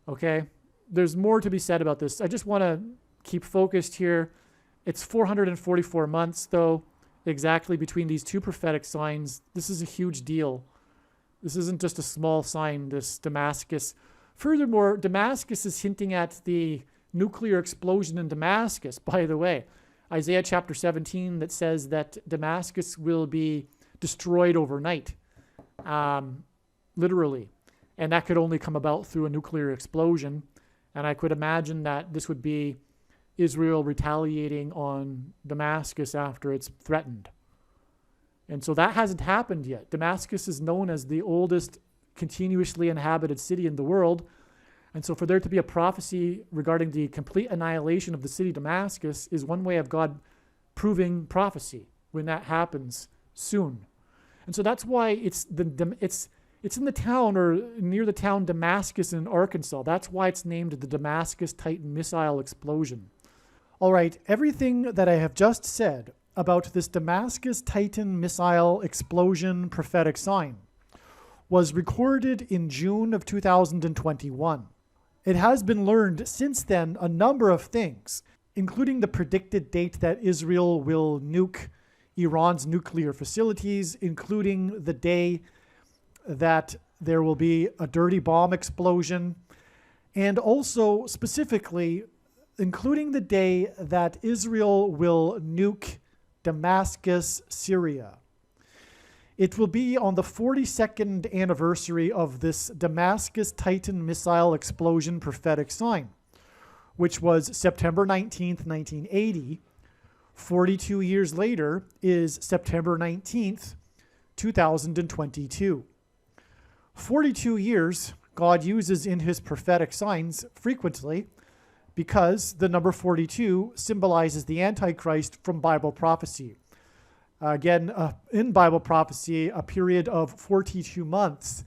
Okay, there's more to be said about this. I just want to keep focused here. It's 444 months, though, exactly between these 2 prophetic signs. This is a huge deal. This isn't just a small sign, this Damascus. Furthermore, Damascus is hinting at the nuclear explosion in Damascus, by the way. Isaiah chapter 17 that says that Damascus will be destroyed overnight, literally. And that could only come about through a nuclear explosion. And I could imagine that this would be Israel retaliating on Damascus after it's threatened. And so that hasn't happened yet. Damascus is known as the oldest continuously inhabited city in the world. And so for there to be a prophecy regarding the complete annihilation of the city Damascus is one way of God proving prophecy when that happens soon. And so that's why it's in the town or near the town Damascus in Arkansas. That's why it's named the Damascus Titan missile explosion. All right, everything that I have just said about this Damascus Titan missile explosion prophetic sign was recorded in June of 2021. It has been learned since then a number of things, including the predicted date that Israel will nuke Iran's nuclear facilities, including the day that there will be a dirty bomb explosion, and also specifically including the day that Israel will nuke Damascus, Syria. It will be on the 42nd anniversary of this Damascus Titan missile explosion prophetic sign, which was September 19th, 1980. 42 years later is September 19th, 2022. 42 years God uses in his prophetic signs frequently because the number 42 symbolizes the Antichrist from Bible prophecy. Again, in Bible prophecy, a period of 42 months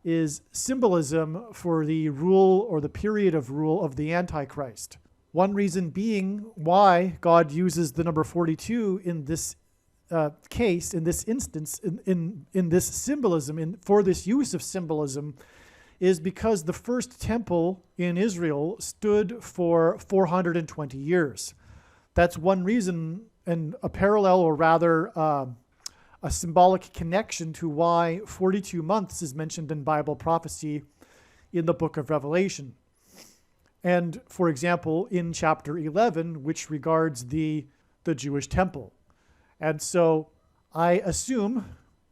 is symbolism for the rule or the period of rule of the Antichrist. One reason being why God uses the number 42 in this case, in this instance, in this symbolism, for this use of symbolism, is because the first temple in Israel stood for 420 years. That's one reason, and a parallel, or rather a symbolic connection to why 42 months is mentioned in Bible prophecy in the book of Revelation. And, for example, in chapter 11, which regards the Jewish temple. And so I assume,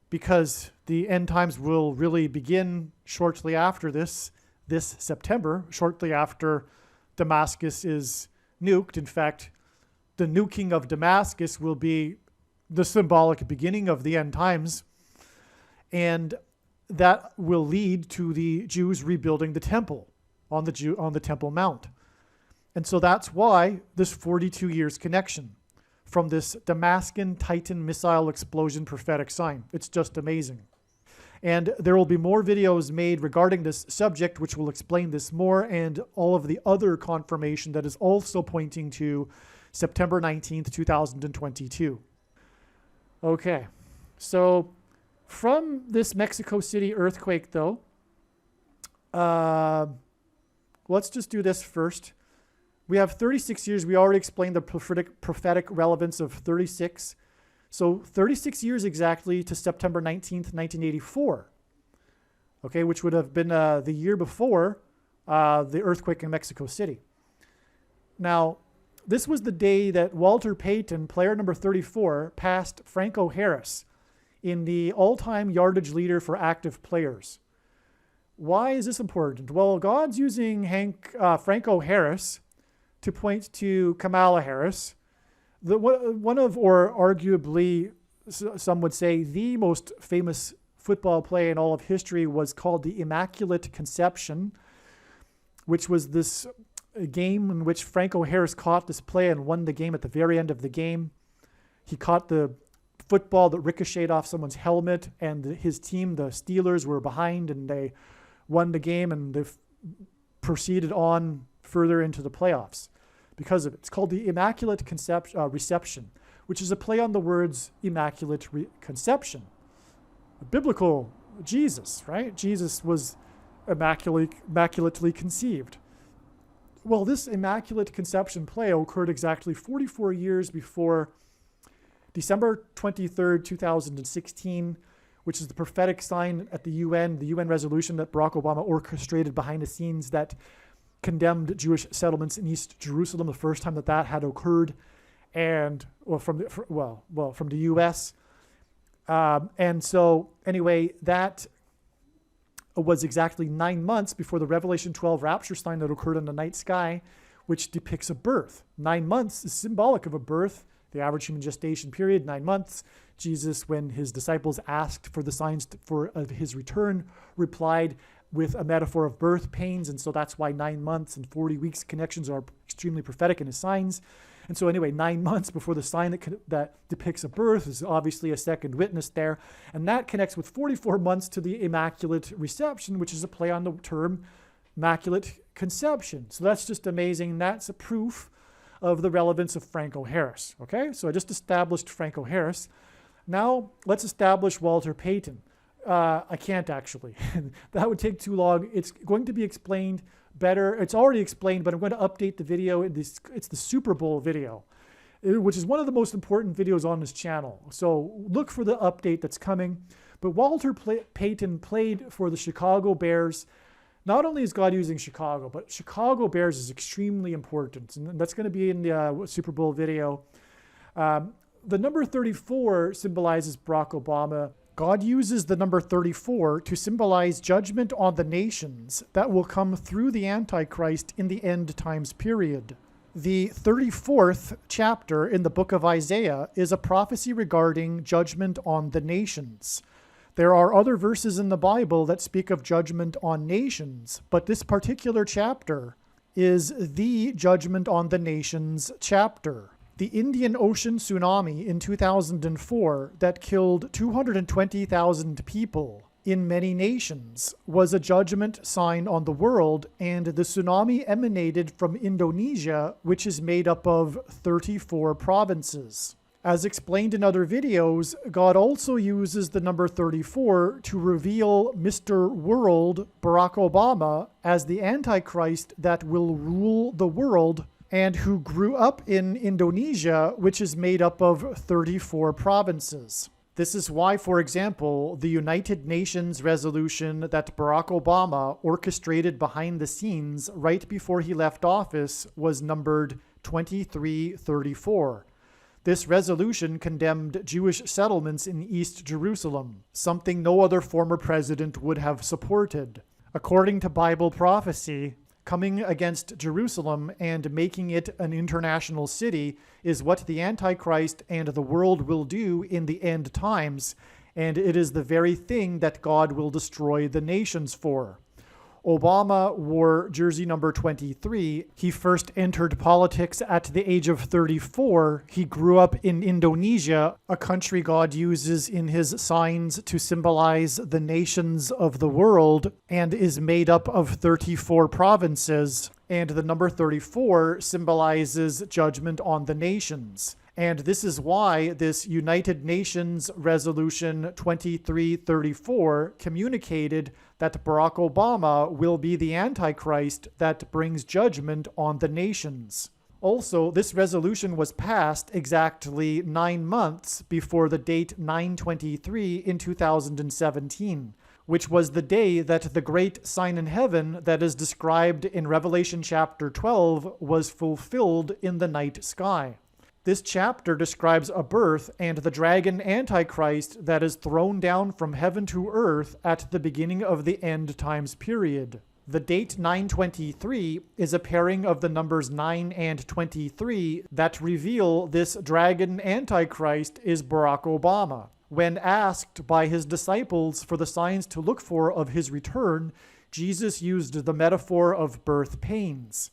because the end times will really begin shortly after this September, shortly after Damascus is nuked. In fact, the nuking of Damascus will be the symbolic beginning of the end times. And that will lead to the Jews rebuilding the temple on the Temple Mount. And so that's why this 42 years connection from this Damascus Titan missile explosion prophetic sign. It's just amazing. And there will be more videos made regarding this subject, which will explain this more, and all of the other confirmation that is also pointing to September 19th, 2022. Okay, so from this Mexico City earthquake, though, let's just do this first. We have 36 years. We already explained the prophetic relevance of 36. So 36 years exactly to September 19th, 1984, okay, which would have been the year before the earthquake in Mexico City. Now, this was the day that Walter Payton, player number 34, passed Franco Harris in the all-time yardage leader for active players. Why is this important? Well, God's using Franco Harris to point to Kamala Harris, one of, or arguably, some would say, the most famous football play in all of history was called the Immaculate Conception, which was this game in which Franco Harris caught this play and won the game at the very end of the game. He caught the football that ricocheted off someone's helmet, and his team, the Steelers, were behind, and they won the game, and they proceeded on further into the playoffs because of it. It's called the Immaculate Reception, which is a play on the words Immaculate Conception. A biblical Jesus, right? Jesus was immaculately conceived. Well, this Immaculate Conception play occurred exactly 44 years before December 23rd, 2016, which is the prophetic sign at the UN resolution that Barack Obama orchestrated behind the scenes that condemned Jewish settlements in East Jerusalem, the first time that had occurred, and from the U.S. And so anyway, that was exactly 9 months before the Revelation 12 rapture sign that occurred in the night sky, which depicts a birth. 9 months is symbolic of a birth. The average human gestation period, 9 months. Jesus, when his disciples asked for the signs for his return, replied, with a metaphor of birth pains. And so that's why 9 months and 40 weeks connections are extremely prophetic in his signs. And so anyway, 9 months before the sign that depicts a birth is obviously a second witness there. And that connects with 44 months to the Immaculate Reception, which is a play on the term Immaculate Conception. So that's just amazing. That's a proof of the relevance of Franco-Harris. Okay, so I just established Franco-Harris. Now let's establish Walter Payton. I can't actually. That would take too long. It's going to be explained better. It's already explained, but I'm going to update the video. It's the Super Bowl video, which is one of the most important videos on this channel. So look for the update that's coming. But Walter Payton played for the Chicago Bears. Not only is God using Chicago, but Chicago Bears is extremely important. And that's going to be in the Super Bowl video. The number 34 symbolizes Barack Obama. God uses the number 34 to symbolize judgment on the nations that will come through the Antichrist in the end times period. The 34th chapter in the book of Isaiah is a prophecy regarding judgment on the nations. There are other verses in the Bible that speak of judgment on nations, but this particular chapter is the judgment on the nations chapter. The Indian Ocean tsunami in 2004 that killed 220,000 people in many nations was a judgment sign on the world, and the tsunami emanated from Indonesia, which is made up of 34 provinces. As explained in other videos, God also uses the number 34 to reveal Mr. World, Barack Obama, as the Antichrist that will rule the world and who grew up in Indonesia, which is made up of 34 provinces. This is why, for example, the United Nations resolution that Barack Obama orchestrated behind the scenes right before he left office was numbered 2334. This resolution condemned Jewish settlements in East Jerusalem, something no other former president would have supported. According to Bible prophecy, coming against Jerusalem and making it an international city is what the Antichrist and the world will do in the end times, and it is the very thing that God will destroy the nations for. Obama wore jersey number 23. He first entered politics at the age of 34. He grew up in Indonesia, a country God uses in his signs to symbolize the nations of the world, and is made up of 34 provinces. And the number 34 symbolizes judgment on the nations. And this is why this United Nations Resolution 2334 communicated that Barack Obama will be the Antichrist that brings judgment on the nations. Also, this resolution was passed exactly 9 months before the date 9/23 in 2017, which was the day that the great sign in heaven that is described in Revelation chapter 12 was fulfilled in the night sky. This chapter describes a birth and the dragon Antichrist that is thrown down from heaven to earth at the beginning of the end times period. The date 9/23 is a pairing of the numbers 9 and 23 that reveal this dragon Antichrist is Barack Obama. When asked by his disciples for the signs to look for of his return, Jesus used the metaphor of birth pains.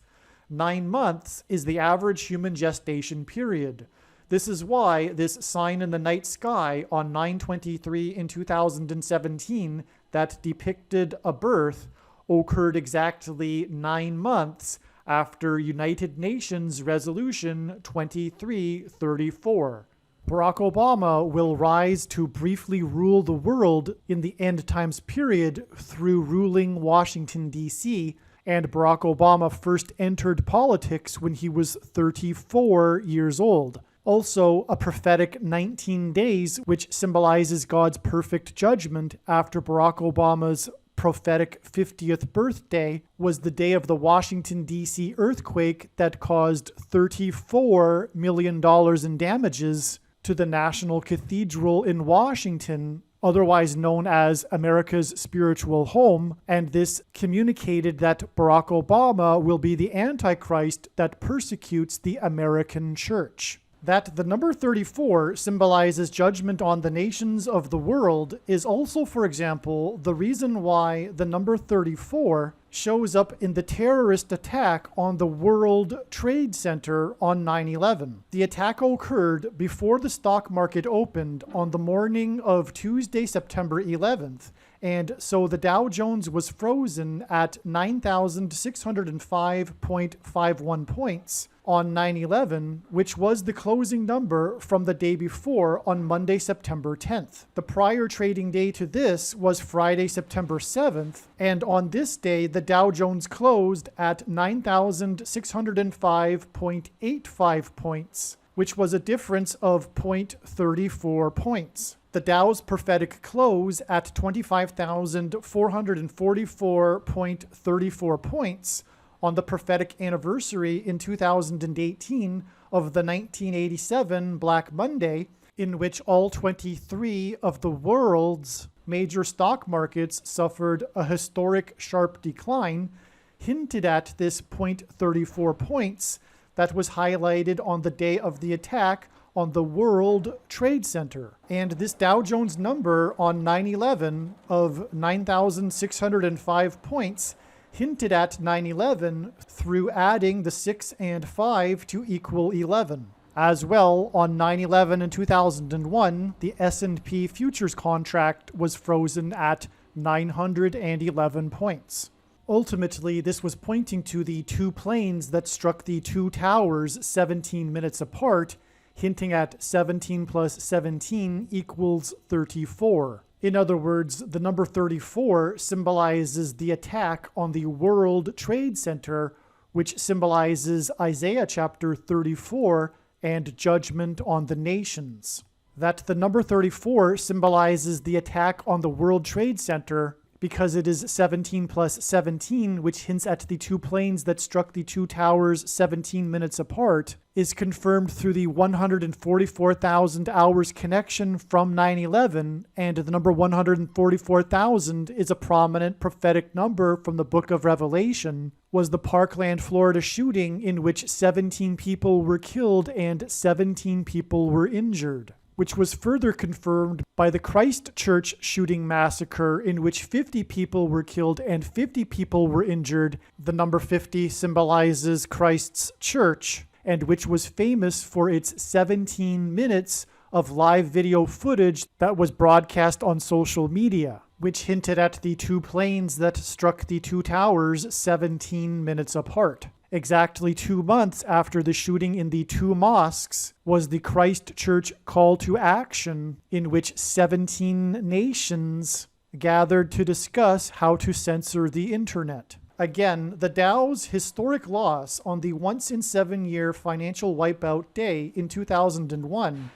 9 months is the average human gestation period. This is why this sign in the night sky on 9/23 in 2017 that depicted a birth occurred exactly 9 months after United Nations Resolution 2334. Barack Obama will rise to briefly rule the world in the end times period through ruling Washington, D.C., and Barack Obama first entered politics when he was 34 years old. Also, a prophetic 19 days, which symbolizes God's perfect judgment after Barack Obama's prophetic 50th birthday, was the day of the Washington, D.C. earthquake that caused $34 million in damages to the National Cathedral in Washington, otherwise known as America's spiritual home, and this communicated that Barack Obama will be the Antichrist that persecutes the American church. That the number 34 symbolizes judgment on the nations of the world is also, for example, the reason why the number 34 shows up in the terrorist attack on the World Trade Center on 9/11. The attack occurred before the stock market opened on the morning of Tuesday, September 11th, and so the Dow Jones was frozen at 9,605.51 points on 9/11, which was the closing number from the day before on Monday, September 10th. The prior trading day to this was Friday, September 7th, and on this day, the Dow Jones closed at 9,605.85 points, which was a difference of 0.34 points. The Dow's prophetic close at 25,444.34 points on the prophetic anniversary in 2018 of the 1987 Black Monday, in which all 23 of the world's major stock markets suffered a historic sharp decline, hinted at this 0.34 points that was highlighted on the day of the attack on the World Trade Center. And this Dow Jones number on 9/11 of 9,605 points hinted at 9/11 through adding the 6 and 5 to equal 11. As well, on 9/11 in 2001, the S&P futures contract was frozen at 911 points. Ultimately, this was pointing to the two planes that struck the two towers 17 minutes apart, hinting at 17 plus 17 equals 34. In other words, the number 34 symbolizes the attack on the World Trade Center, which symbolizes Isaiah chapter 34 and judgment on the nations. That the number 34 symbolizes the attack on the World Trade Center because it is 17 plus 17, which hints at the two planes that struck the two towers 17 minutes apart, is confirmed through the 144,000 hours connection from 9/11, and the number 144,000 is a prominent prophetic number from the book of Revelation, was the Parkland, Florida shooting in which 17 people were killed and 17 people were injured, which was further confirmed by the Christchurch shooting massacre in which 50 people were killed and 50 people were injured. The number 50 symbolizes Christ's church, and which was famous for its 17 minutes of live video footage that was broadcast on social media, which hinted at the two planes that struck the two towers 17 minutes apart. Exactly 2 months after the shooting in the two mosques was the Christchurch call to action, in which 17 nations gathered to discuss how to censor the internet. Again, the Dow's historic loss on the once-in-7-year financial wipeout day in 2001,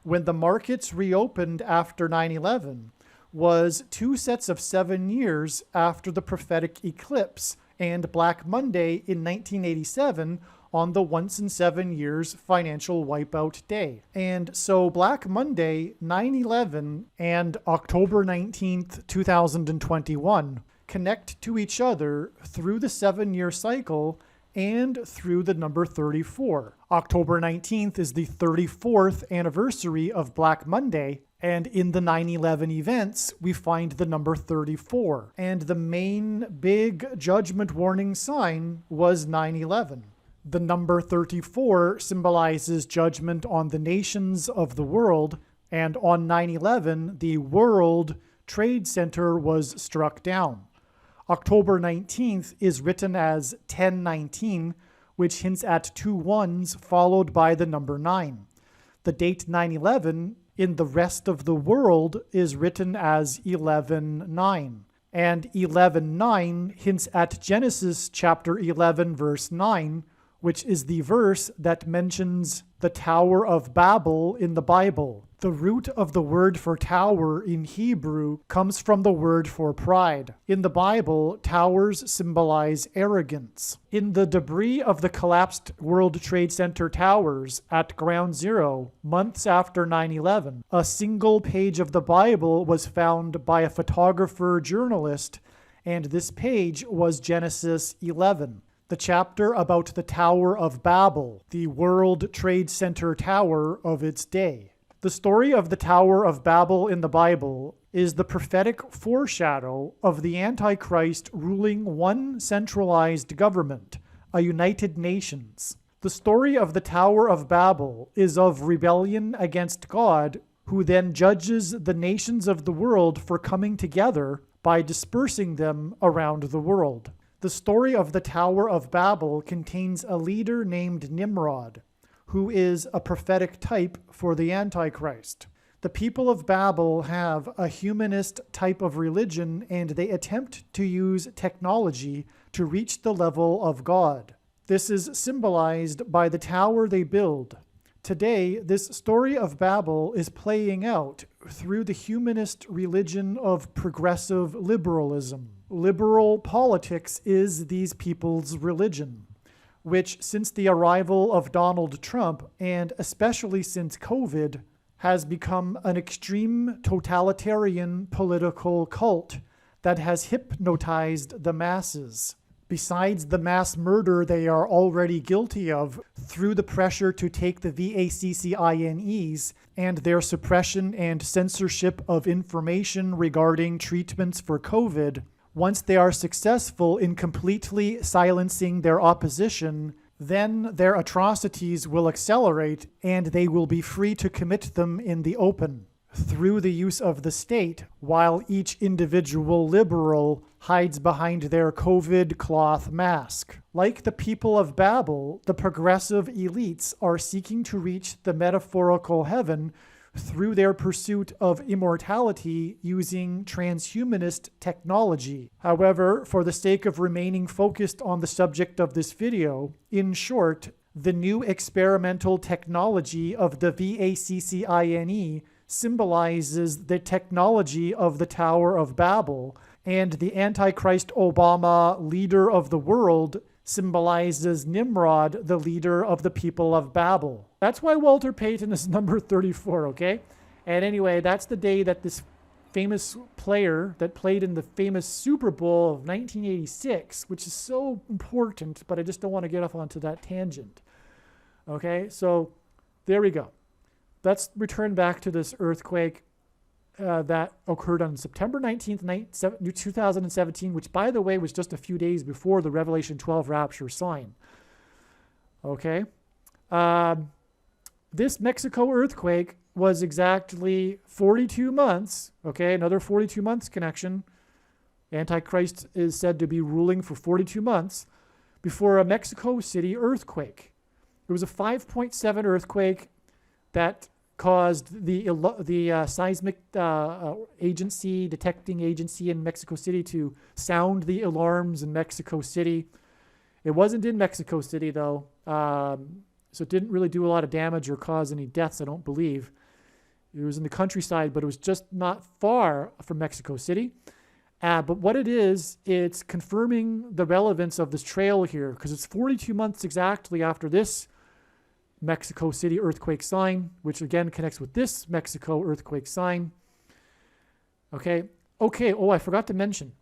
when the markets reopened after 9/11, was 2 sets of 7 years after the prophetic eclipse and Black Monday in 1987 on the once-in-7 years financial wipeout day. And so Black Monday, 9/11, and October 19th, 2021 connect to each other through the 7-year cycle and through the number 34. October 19th is the 34th anniversary of Black Monday, and in the 9/11 events, we find the number 34. And the main big judgment warning sign was 9/11. The number 34 symbolizes judgment on the nations of the world, and on 9/11, the World Trade Center was struck down. October 19th is written as 1019, which hints at 2 ones followed by the number 9. The date 9/11 in the rest of the world is written as 11:9, and 11:9 hints at Genesis chapter 11 verse 9, which is the verse that mentions the Tower of Babel in the Bible. The root of the word for tower in Hebrew comes from the word for pride. In the Bible, towers symbolize arrogance. In the debris of the collapsed World Trade Center towers at Ground Zero, months after 9/11, a single page of the Bible was found by a photographer journalist, and this page was Genesis 11. the chapter about the Tower of Babel, the World Trade Center tower of its day. The story of the Tower of Babel in the Bible is the prophetic foreshadow of the Antichrist ruling one centralized government, a United Nations. The story of the Tower of Babel is of rebellion against God, who then judges the nations of the world for coming together by dispersing them around the world. The story of the Tower of Babel contains a leader named Nimrod, who is a prophetic type for the Antichrist. The people of Babel have a humanist type of religion, and they attempt to use technology to reach the level of God. This is symbolized by the tower they build. Today, this story of Babel is playing out through the humanist religion of progressive liberalism. Liberal politics is these people's religion, which since the arrival of Donald Trump, and especially since COVID, has become an extreme totalitarian political cult that has hypnotized the masses. Besides the mass murder they are already guilty of through the pressure to take the VACCINEs and their suppression and censorship of information regarding treatments for COVID, once they are successful in completely silencing their opposition, then their atrocities will accelerate and they will be free to commit them in the open through the use of the state, while each individual liberal hides behind their COVID cloth mask. Like the people of Babel, the progressive elites are seeking to reach the metaphorical heaven through their pursuit of immortality using transhumanist technology. However, for the sake of remaining focused on the subject of this video, in short, the new experimental technology of the VACCINE symbolizes the technology of the Tower of Babel, and the Antichrist Obama, leader of the world, symbolizes Nimrod, the leader of the people of Babel. That's why Walter Payton is number 34, okay? And anyway, that's the day that this famous player that played in the famous Super Bowl of 1986, which is so important, but I just don't want to get off onto that tangent. Okay, so there we go. Let's return back to this earthquake that occurred on September 19th, 2017, which, by the way, was just a few days before the Revelation 12 rapture sign. Okay. This Mexico earthquake was exactly 42 months. Okay, another 42 months connection. Antichrist is said to be ruling for 42 months before a Mexico City earthquake. It was a 5.7 earthquake that caused the seismic detecting agency in Mexico City to sound the alarms in Mexico City. It wasn't in Mexico City, though, so it didn't really do a lot of damage or cause any deaths, I don't believe. It was in the countryside, but it was just not far from Mexico City. But what it is, it's confirming the relevance of this trail here, because it's 42 months exactly after this Mexico City earthquake sign, which again connects with this Mexico earthquake sign. Okay. Oh, I forgot to mention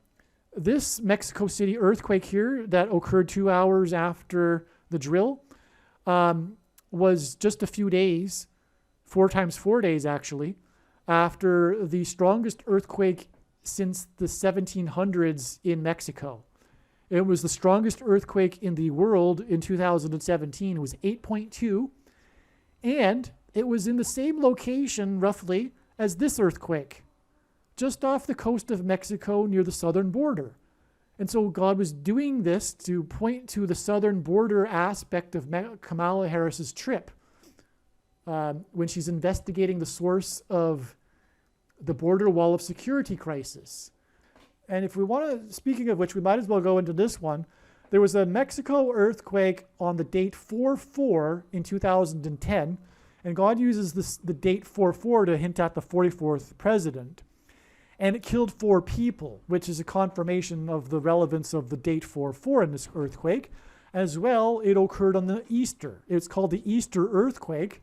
this Mexico City earthquake here that occurred 2 hours after the drill was just a few days, 4 times 4 days actually, after the strongest earthquake since the 1700s in Mexico. It was the strongest earthquake in the world in 2017. It was 8.2, and it was in the same location, roughly, as this earthquake, just off the coast of Mexico near the southern border. And so God was doing this to point to the southern border aspect of Kamala Harris's trip when she's investigating the source of the border wall of security crisis. And if we want to, speaking of which, we might as well go into this one. There was a Mexico earthquake on the date 4/4 in 2010, and God uses the date 4/4 to hint at the 44th president. And it killed 4 people, which is a confirmation of the relevance of the date 4/4 in this earthquake. As well, it occurred on the Easter. It's called the Easter earthquake,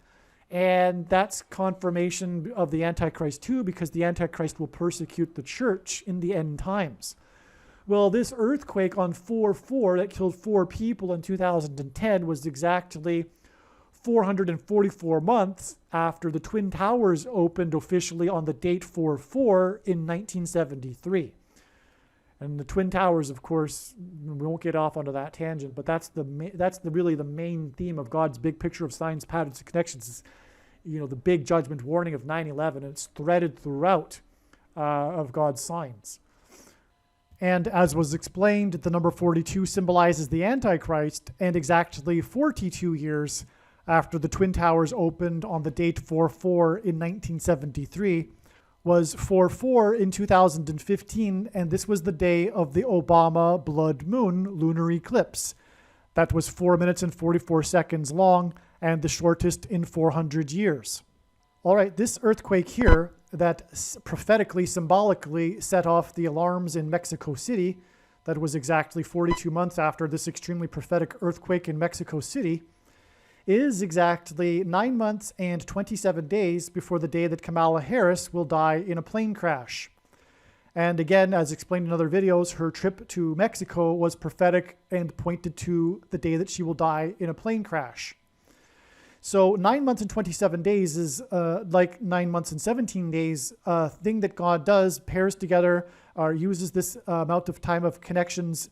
and that's confirmation of the Antichrist too, because the Antichrist will persecute the church in the end times. Well, this earthquake on 4/4 that killed 4 people in 2010 was exactly 444 months after the Twin Towers opened officially on the date 4/4 in 1973. And the Twin Towers, of course, we won't get off onto that tangent, but that's really the main theme of God's big picture of signs, patterns, and connections. Is, the big judgment warning of 9/11. It's threaded throughout of God's signs. And as was explained, the number 42 symbolizes the Antichrist, and exactly 42 years after the Twin Towers opened on the date 4/4 in 1973, was 4/4 in 2015, and this was the day of the Obama blood moon lunar eclipse. That was 4 minutes and 44 seconds long and the shortest in 400 years. All right, this earthquake here that prophetically, symbolically set off the alarms in Mexico City, that was exactly 42 months after this extremely prophetic earthquake in Mexico City, is exactly 9 months and 27 days before the day that Kamala Harris will die in a plane crash. And again, as explained in other videos, her trip to Mexico was prophetic and pointed to the day that she will die in a plane crash. So 9 months and 27 days is like 9 months and 17 days, a thing that God does, pairs together, or uses this amount of time of connections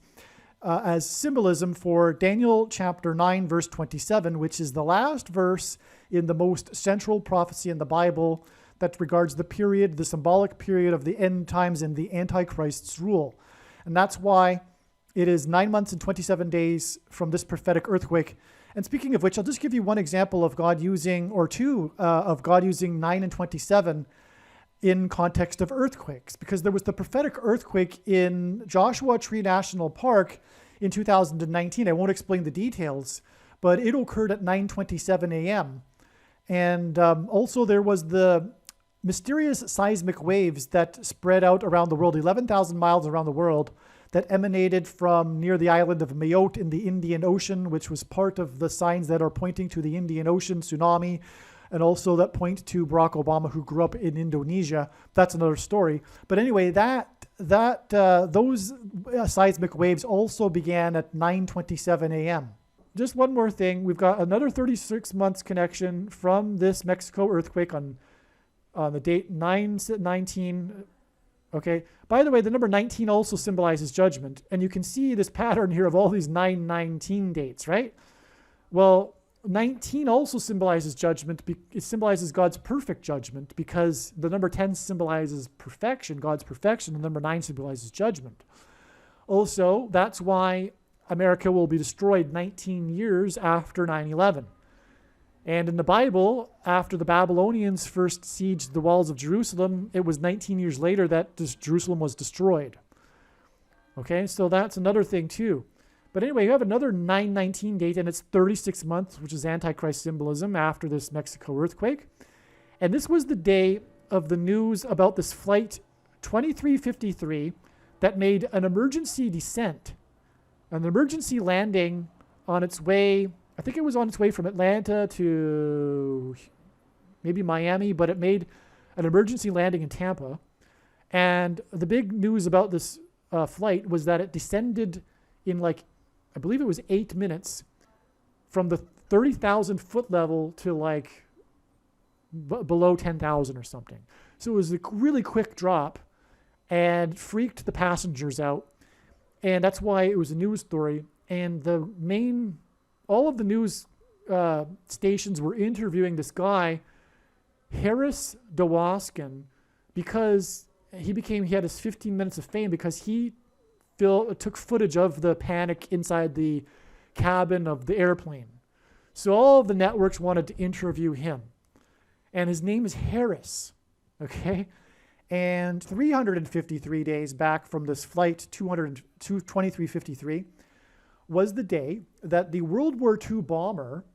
as symbolism for Daniel chapter 9, verse 27, which is the last verse in the most central prophecy in the Bible that regards the period, the symbolic period of the end times and the Antichrist's rule. And that's why it is 9 months and 27 days from this prophetic earthquake. And speaking of which, I'll just give you one example of God using, or two, of God using 9 and 27 in context of earthquakes, because there was the prophetic earthquake in Joshua Tree National Park in 2019. I won't explain the details, but it occurred at 9:27 a.m. And also there was the mysterious seismic waves that spread out around the world, 11,000 miles around the world, that emanated from near the island of Mayotte in the Indian Ocean, which was part of the signs that are pointing to the Indian Ocean tsunami, and also that point to Barack Obama, who grew up in Indonesia. That's another story. But anyway, those seismic waves also began at 9:27 a.m. Just one more thing. We've got another 36 months connection from this Mexico earthquake on the date 9/19. Okay. By the way, the number 19 also symbolizes judgment. And you can see this pattern here of all these 9/19 dates, right? Well, 19 also symbolizes judgment. It symbolizes God's perfect judgment, because the number 10 symbolizes perfection, God's perfection, and the number 9 symbolizes judgment. Also, that's why America will be destroyed 19 years after 9/11. And in the Bible, after the Babylonians first sieged the walls of Jerusalem, it was 19 years later that Jerusalem was destroyed. Okay, so that's another thing too. But anyway, you have another 9/19 date, and it's 36 months, which is Antichrist symbolism after this Mexico earthquake. And this was the day of the news about this flight 2353 that made an emergency descent, an emergency landing on its way. I think it was on its way from Atlanta to maybe Miami, but it made an emergency landing in Tampa. And the big news about this flight was that it descended in I believe it was 8 minutes from the 30,000 foot level to below 10,000 or something. So it was a really quick drop and freaked the passengers out. And that's why it was a news story. And all of the news stations were interviewing this guy, Harris Dawaskin, because he had his 15 minutes of fame because he took footage of the panic inside the cabin of the airplane. So all of the networks wanted to interview him. And his name is Harris, okay? And 353 days back from this flight, 2353, was the day that the World War II bomber,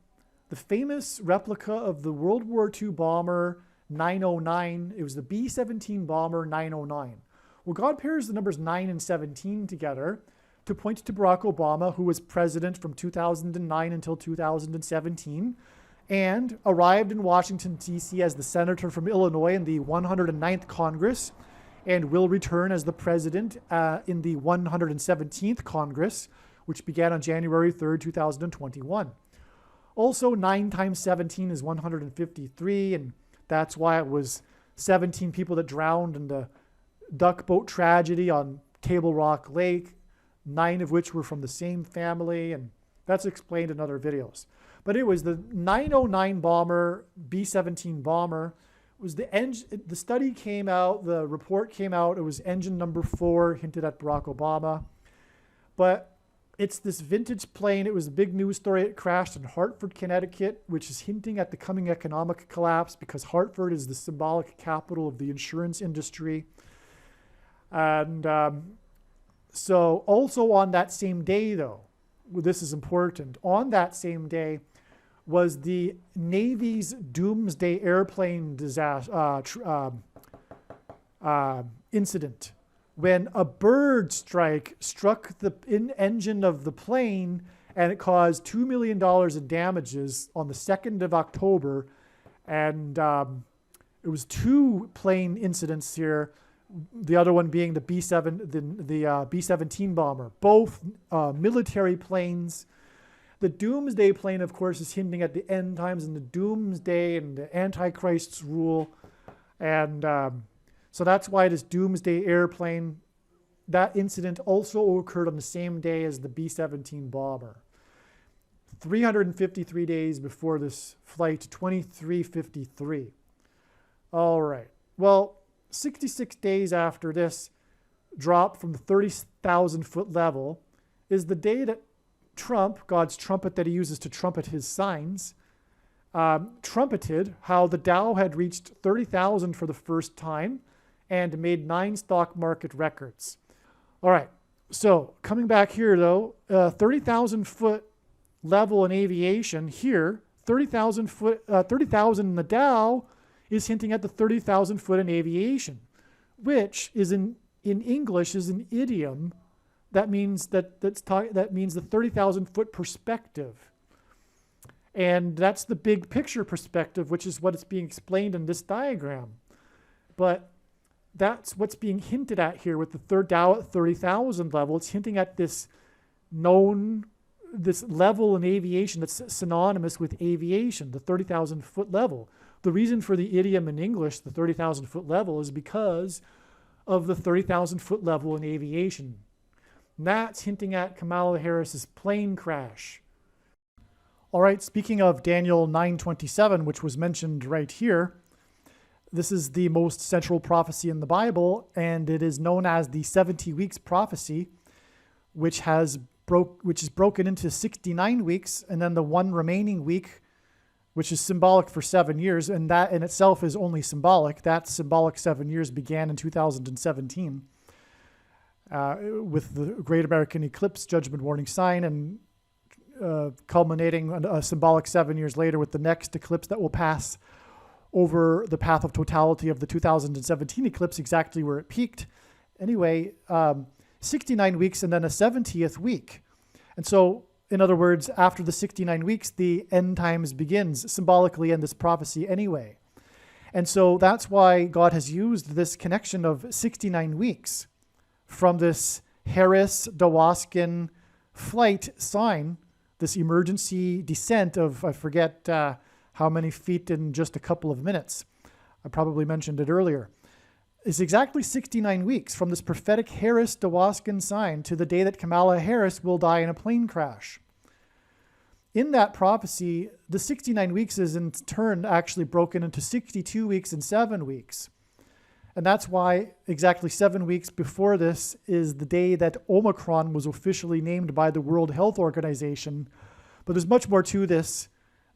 the famous replica of the World War II bomber 909, it was the B-17 bomber 909. Well, God pairs the numbers 9 and 17 together to point to Barack Obama, who was president from 2009 until 2017, and arrived in Washington, D.C. as the senator from Illinois in the 109th Congress and will return as the president in the 117th Congress, which began on January 3rd, 2021. Also, 9 times 17 is 153, and that's why it was 17 people that drowned in the duck boat tragedy on Table Rock Lake, 9 of which were from the same family, and that's explained in other videos. But it was the 909 bomber, B-17 bomber, was the study came out, the report came out, it was engine number 4, hinted at Barack Obama. But it's this vintage plane. It was a big news story. It crashed in Hartford, Connecticut, which is hinting at the coming economic collapse because Hartford is the symbolic capital of the insurance industry. And so also on that same day, though, this is important, on that same day was the Navy's Doomsday airplane disaster, incident, when a bird strike struck the engine of the plane and it caused $2 million in damages on the 2nd of October. And it was 2 plane incidents here, the other one being the B-17 bomber, both military planes. The Doomsday plane, of course, is hinting at the end times and the Doomsday and the Antichrist's rule. And so that's why this Doomsday airplane, that incident also occurred on the same day as the B-17 bomber. 353 days before this flight, 2353. All right. Well, 66 days after this drop from the 30,000 foot level is the day that Trump, God's trumpet that he uses to trumpet his signs, trumpeted how the Dow had reached 30,000 for the first time and made 9 stock market records. All right, so coming back here though, 30,000 foot level in aviation here, 30,000 in the Dow is hinting at the 30,000 foot in aviation, which is in English is an idiom that means that means the 30,000 foot perspective. And that's the big picture perspective, which is what is being explained in this diagram. But that's what's being hinted at here with the third Dow at 30,000 level. It's hinting at this level in aviation that's synonymous with aviation, the 30,000 foot level. The reason for the idiom in English, the 30,000 foot level, is because of the 30,000 foot level in aviation. And that's hinting at Kamala Harris's plane crash. All right, speaking of Daniel 9:27, which was mentioned right here, this is the most central prophecy in the Bible, and it is known as the 70 weeks prophecy, which is broken into 69 weeks, and then the one remaining week, which is symbolic for 7 years, and that in itself is only symbolic. That symbolic 7 years began in 2017 with the Great American Eclipse, Judgment Warning Sign, and culminating a symbolic 7 years later with the next eclipse that will pass over the path of totality of the 2017 eclipse, exactly where it peaked. Anyway, 69 weeks and then a 70th week. And so, in other words, after the 69 weeks, the end times begins symbolically in this prophecy anyway. And so that's why God has used this connection of 69 weeks from this Harris-Dawoskin flight sign, this emergency descent of, I forget how many feet in just a couple of minutes. I probably mentioned it earlier. It's exactly 69 weeks from this prophetic Harris-Dawoskin sign to the day that Kamala Harris will die in a plane crash. In that prophecy, the 69 weeks is in turn actually broken into 62 weeks and 7 weeks. And that's why exactly 7 weeks before this is the day that Omicron was officially named by the World Health Organization. But there's much more to this.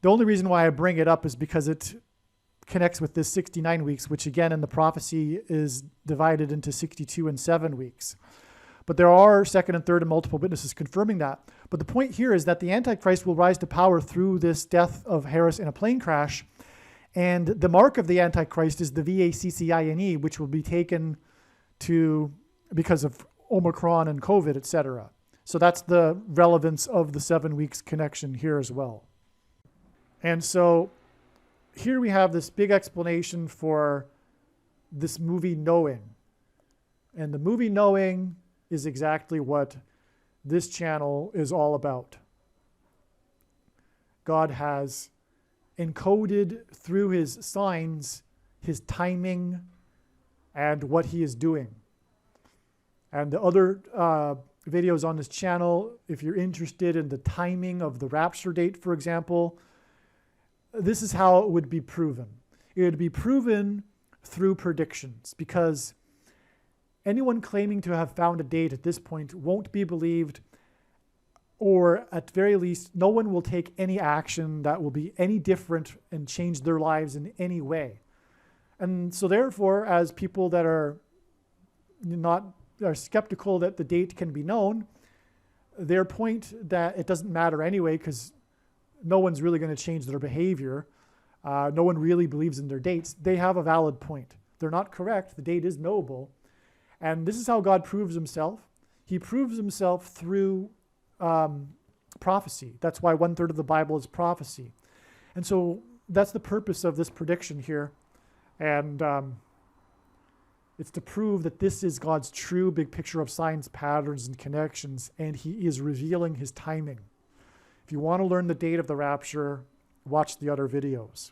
The only reason why I bring it up is because it connects with this 69 weeks, which again in the prophecy is divided into 62 and 7 weeks. But there are second and third and multiple witnesses confirming that. But the point here is that the Antichrist will rise to power through this death of Harris in a plane crash. And the mark of the Antichrist is the VACCINE, which will be taken to because of Omicron and COVID, etc. So that's the relevance of the 7 weeks connection here as well. And so here we have this big explanation for this movie Knowing. And the movie Knowing is exactly what this channel is all about. God has encoded through his signs, his timing, and what he is doing. And the other videos on this channel, if you're interested in the timing of the rapture date, for example, this is how it would be proven. It would be proven through predictions, because anyone claiming to have found a date at this point won't be believed, or at very least, no one will take any action that will be any different and change their lives in any way. And so therefore, as people that are skeptical that the date can be known, their point that it doesn't matter anyway because no one's really going to change their behavior, no one really believes in their dates, they have a valid point. They're not correct. The date is knowable. And this is how God proves himself. He proves himself through prophecy. That's why 1/3 of the Bible is prophecy. And so that's the purpose of this prediction here. And it's to prove that this is God's true big picture of signs, patterns, and connections, and he is revealing his timing. If you want to learn the date of the rapture, watch the other videos.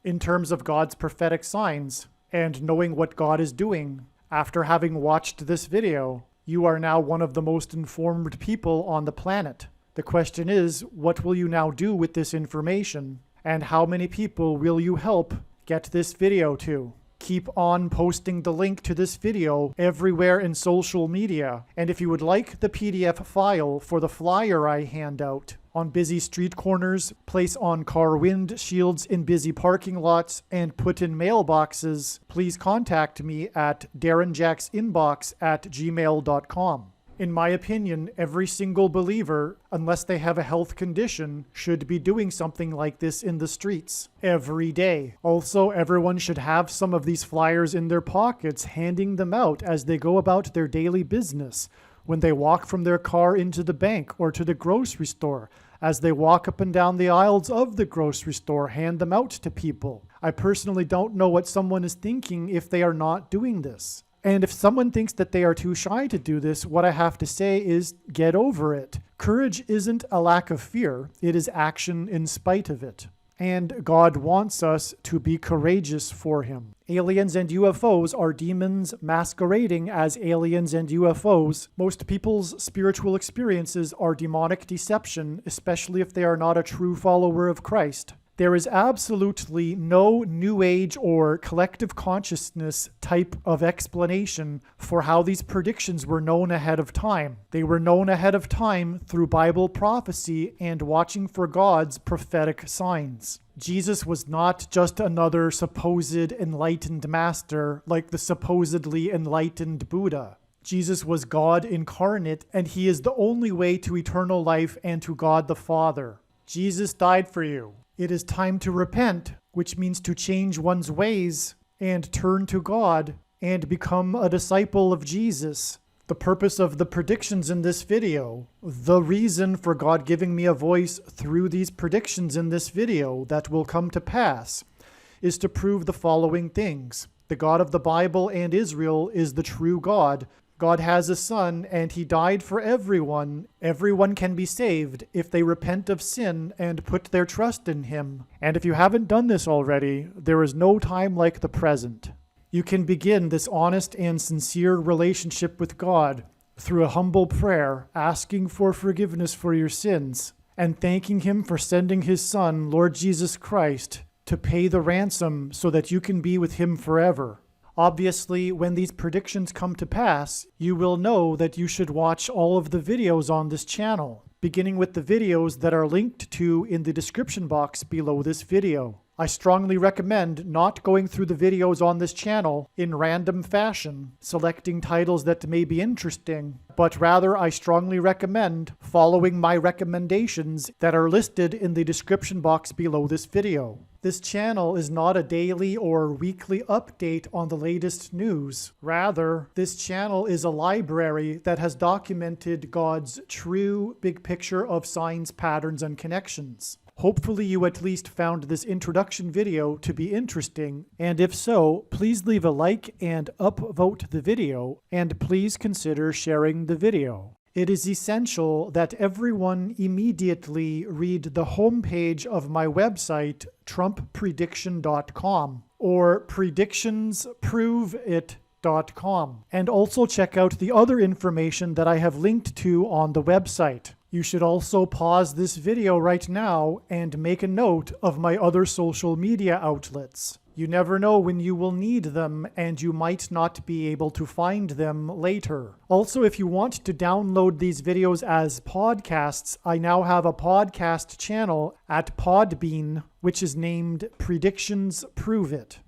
In terms of God's prophetic signs and knowing what God is doing, after having watched this video, you are now one of the most informed people on the planet. The question is, what will you now do with this information? And how many people will you help get this video to? Keep on posting the link to this video everywhere in social media. And if you would like the PDF file for the flyer I hand out on busy street corners, place on car windshields in busy parking lots, and put in mailboxes, please contact me at darrenjacksinbox@gmail.com. In my opinion, every single believer, unless they have a health condition, should be doing something like this in the streets every day. Also, everyone should have some of these flyers in their pockets, handing them out as they go about their daily business, when they walk from their car into the bank or to the grocery store. As they walk up and down the aisles of the grocery store, hand them out to people. I personally don't know what someone is thinking if they are not doing this. And if someone thinks that they are too shy to do this, what I have to say is get over it. Courage isn't a lack of fear. It is action in spite of it. And God wants us to be courageous for him. Aliens and UFOs are demons masquerading as aliens and UFOs. Most people's spiritual experiences are demonic deception, especially if they are not a true follower of Christ. There is absolutely no New Age or collective consciousness type of explanation for how these predictions were known ahead of time. They were known ahead of time through Bible prophecy and watching for God's prophetic signs. Jesus was not just another supposed enlightened master like the supposedly enlightened Buddha. Jesus was God incarnate, and he is the only way to eternal life and to God the Father. Jesus died for you. It is time to repent, which means to change one's ways and turn to God and become a disciple of Jesus. The purpose of the predictions in this video, the reason for God giving me a voice through these predictions in this video that will come to pass, is to prove the following things. The God of the Bible and Israel is the true God. God has a son, and he died for everyone. Everyone can be saved if they repent of sin and put their trust in him. And if you haven't done this already, there is no time like the present. You can begin this honest and sincere relationship with God through a humble prayer, asking for forgiveness for your sins, and thanking him for sending his son, Lord Jesus Christ, to pay the ransom so that you can be with him forever. Obviously, when these predictions come to pass, you will know that you should watch all of the videos on this channel, beginning with the videos that are linked to in the description box below this video. I strongly recommend not going through the videos on this channel in random fashion, selecting titles that may be interesting, but rather I strongly recommend following my recommendations that are listed in the description box below this video. This channel is not a daily or weekly update on the latest news. Rather, this channel is a library that has documented God's true big picture of signs, patterns, and connections. Hopefully you at least found this introduction video to be interesting, and if so, please leave a like and upvote the video, and please consider sharing the video. It is essential that everyone immediately read the homepage of my website, TrumpPrediction.com, or PredictionsProveIt.com, and also check out the other information that I have linked to on the website. You should also pause this video right now and make a note of my other social media outlets. You never know when you will need them, and you might not be able to find them later. Also, if you want to download these videos as podcasts, I now have a podcast channel at Podbean, which is named Predictions Prove It.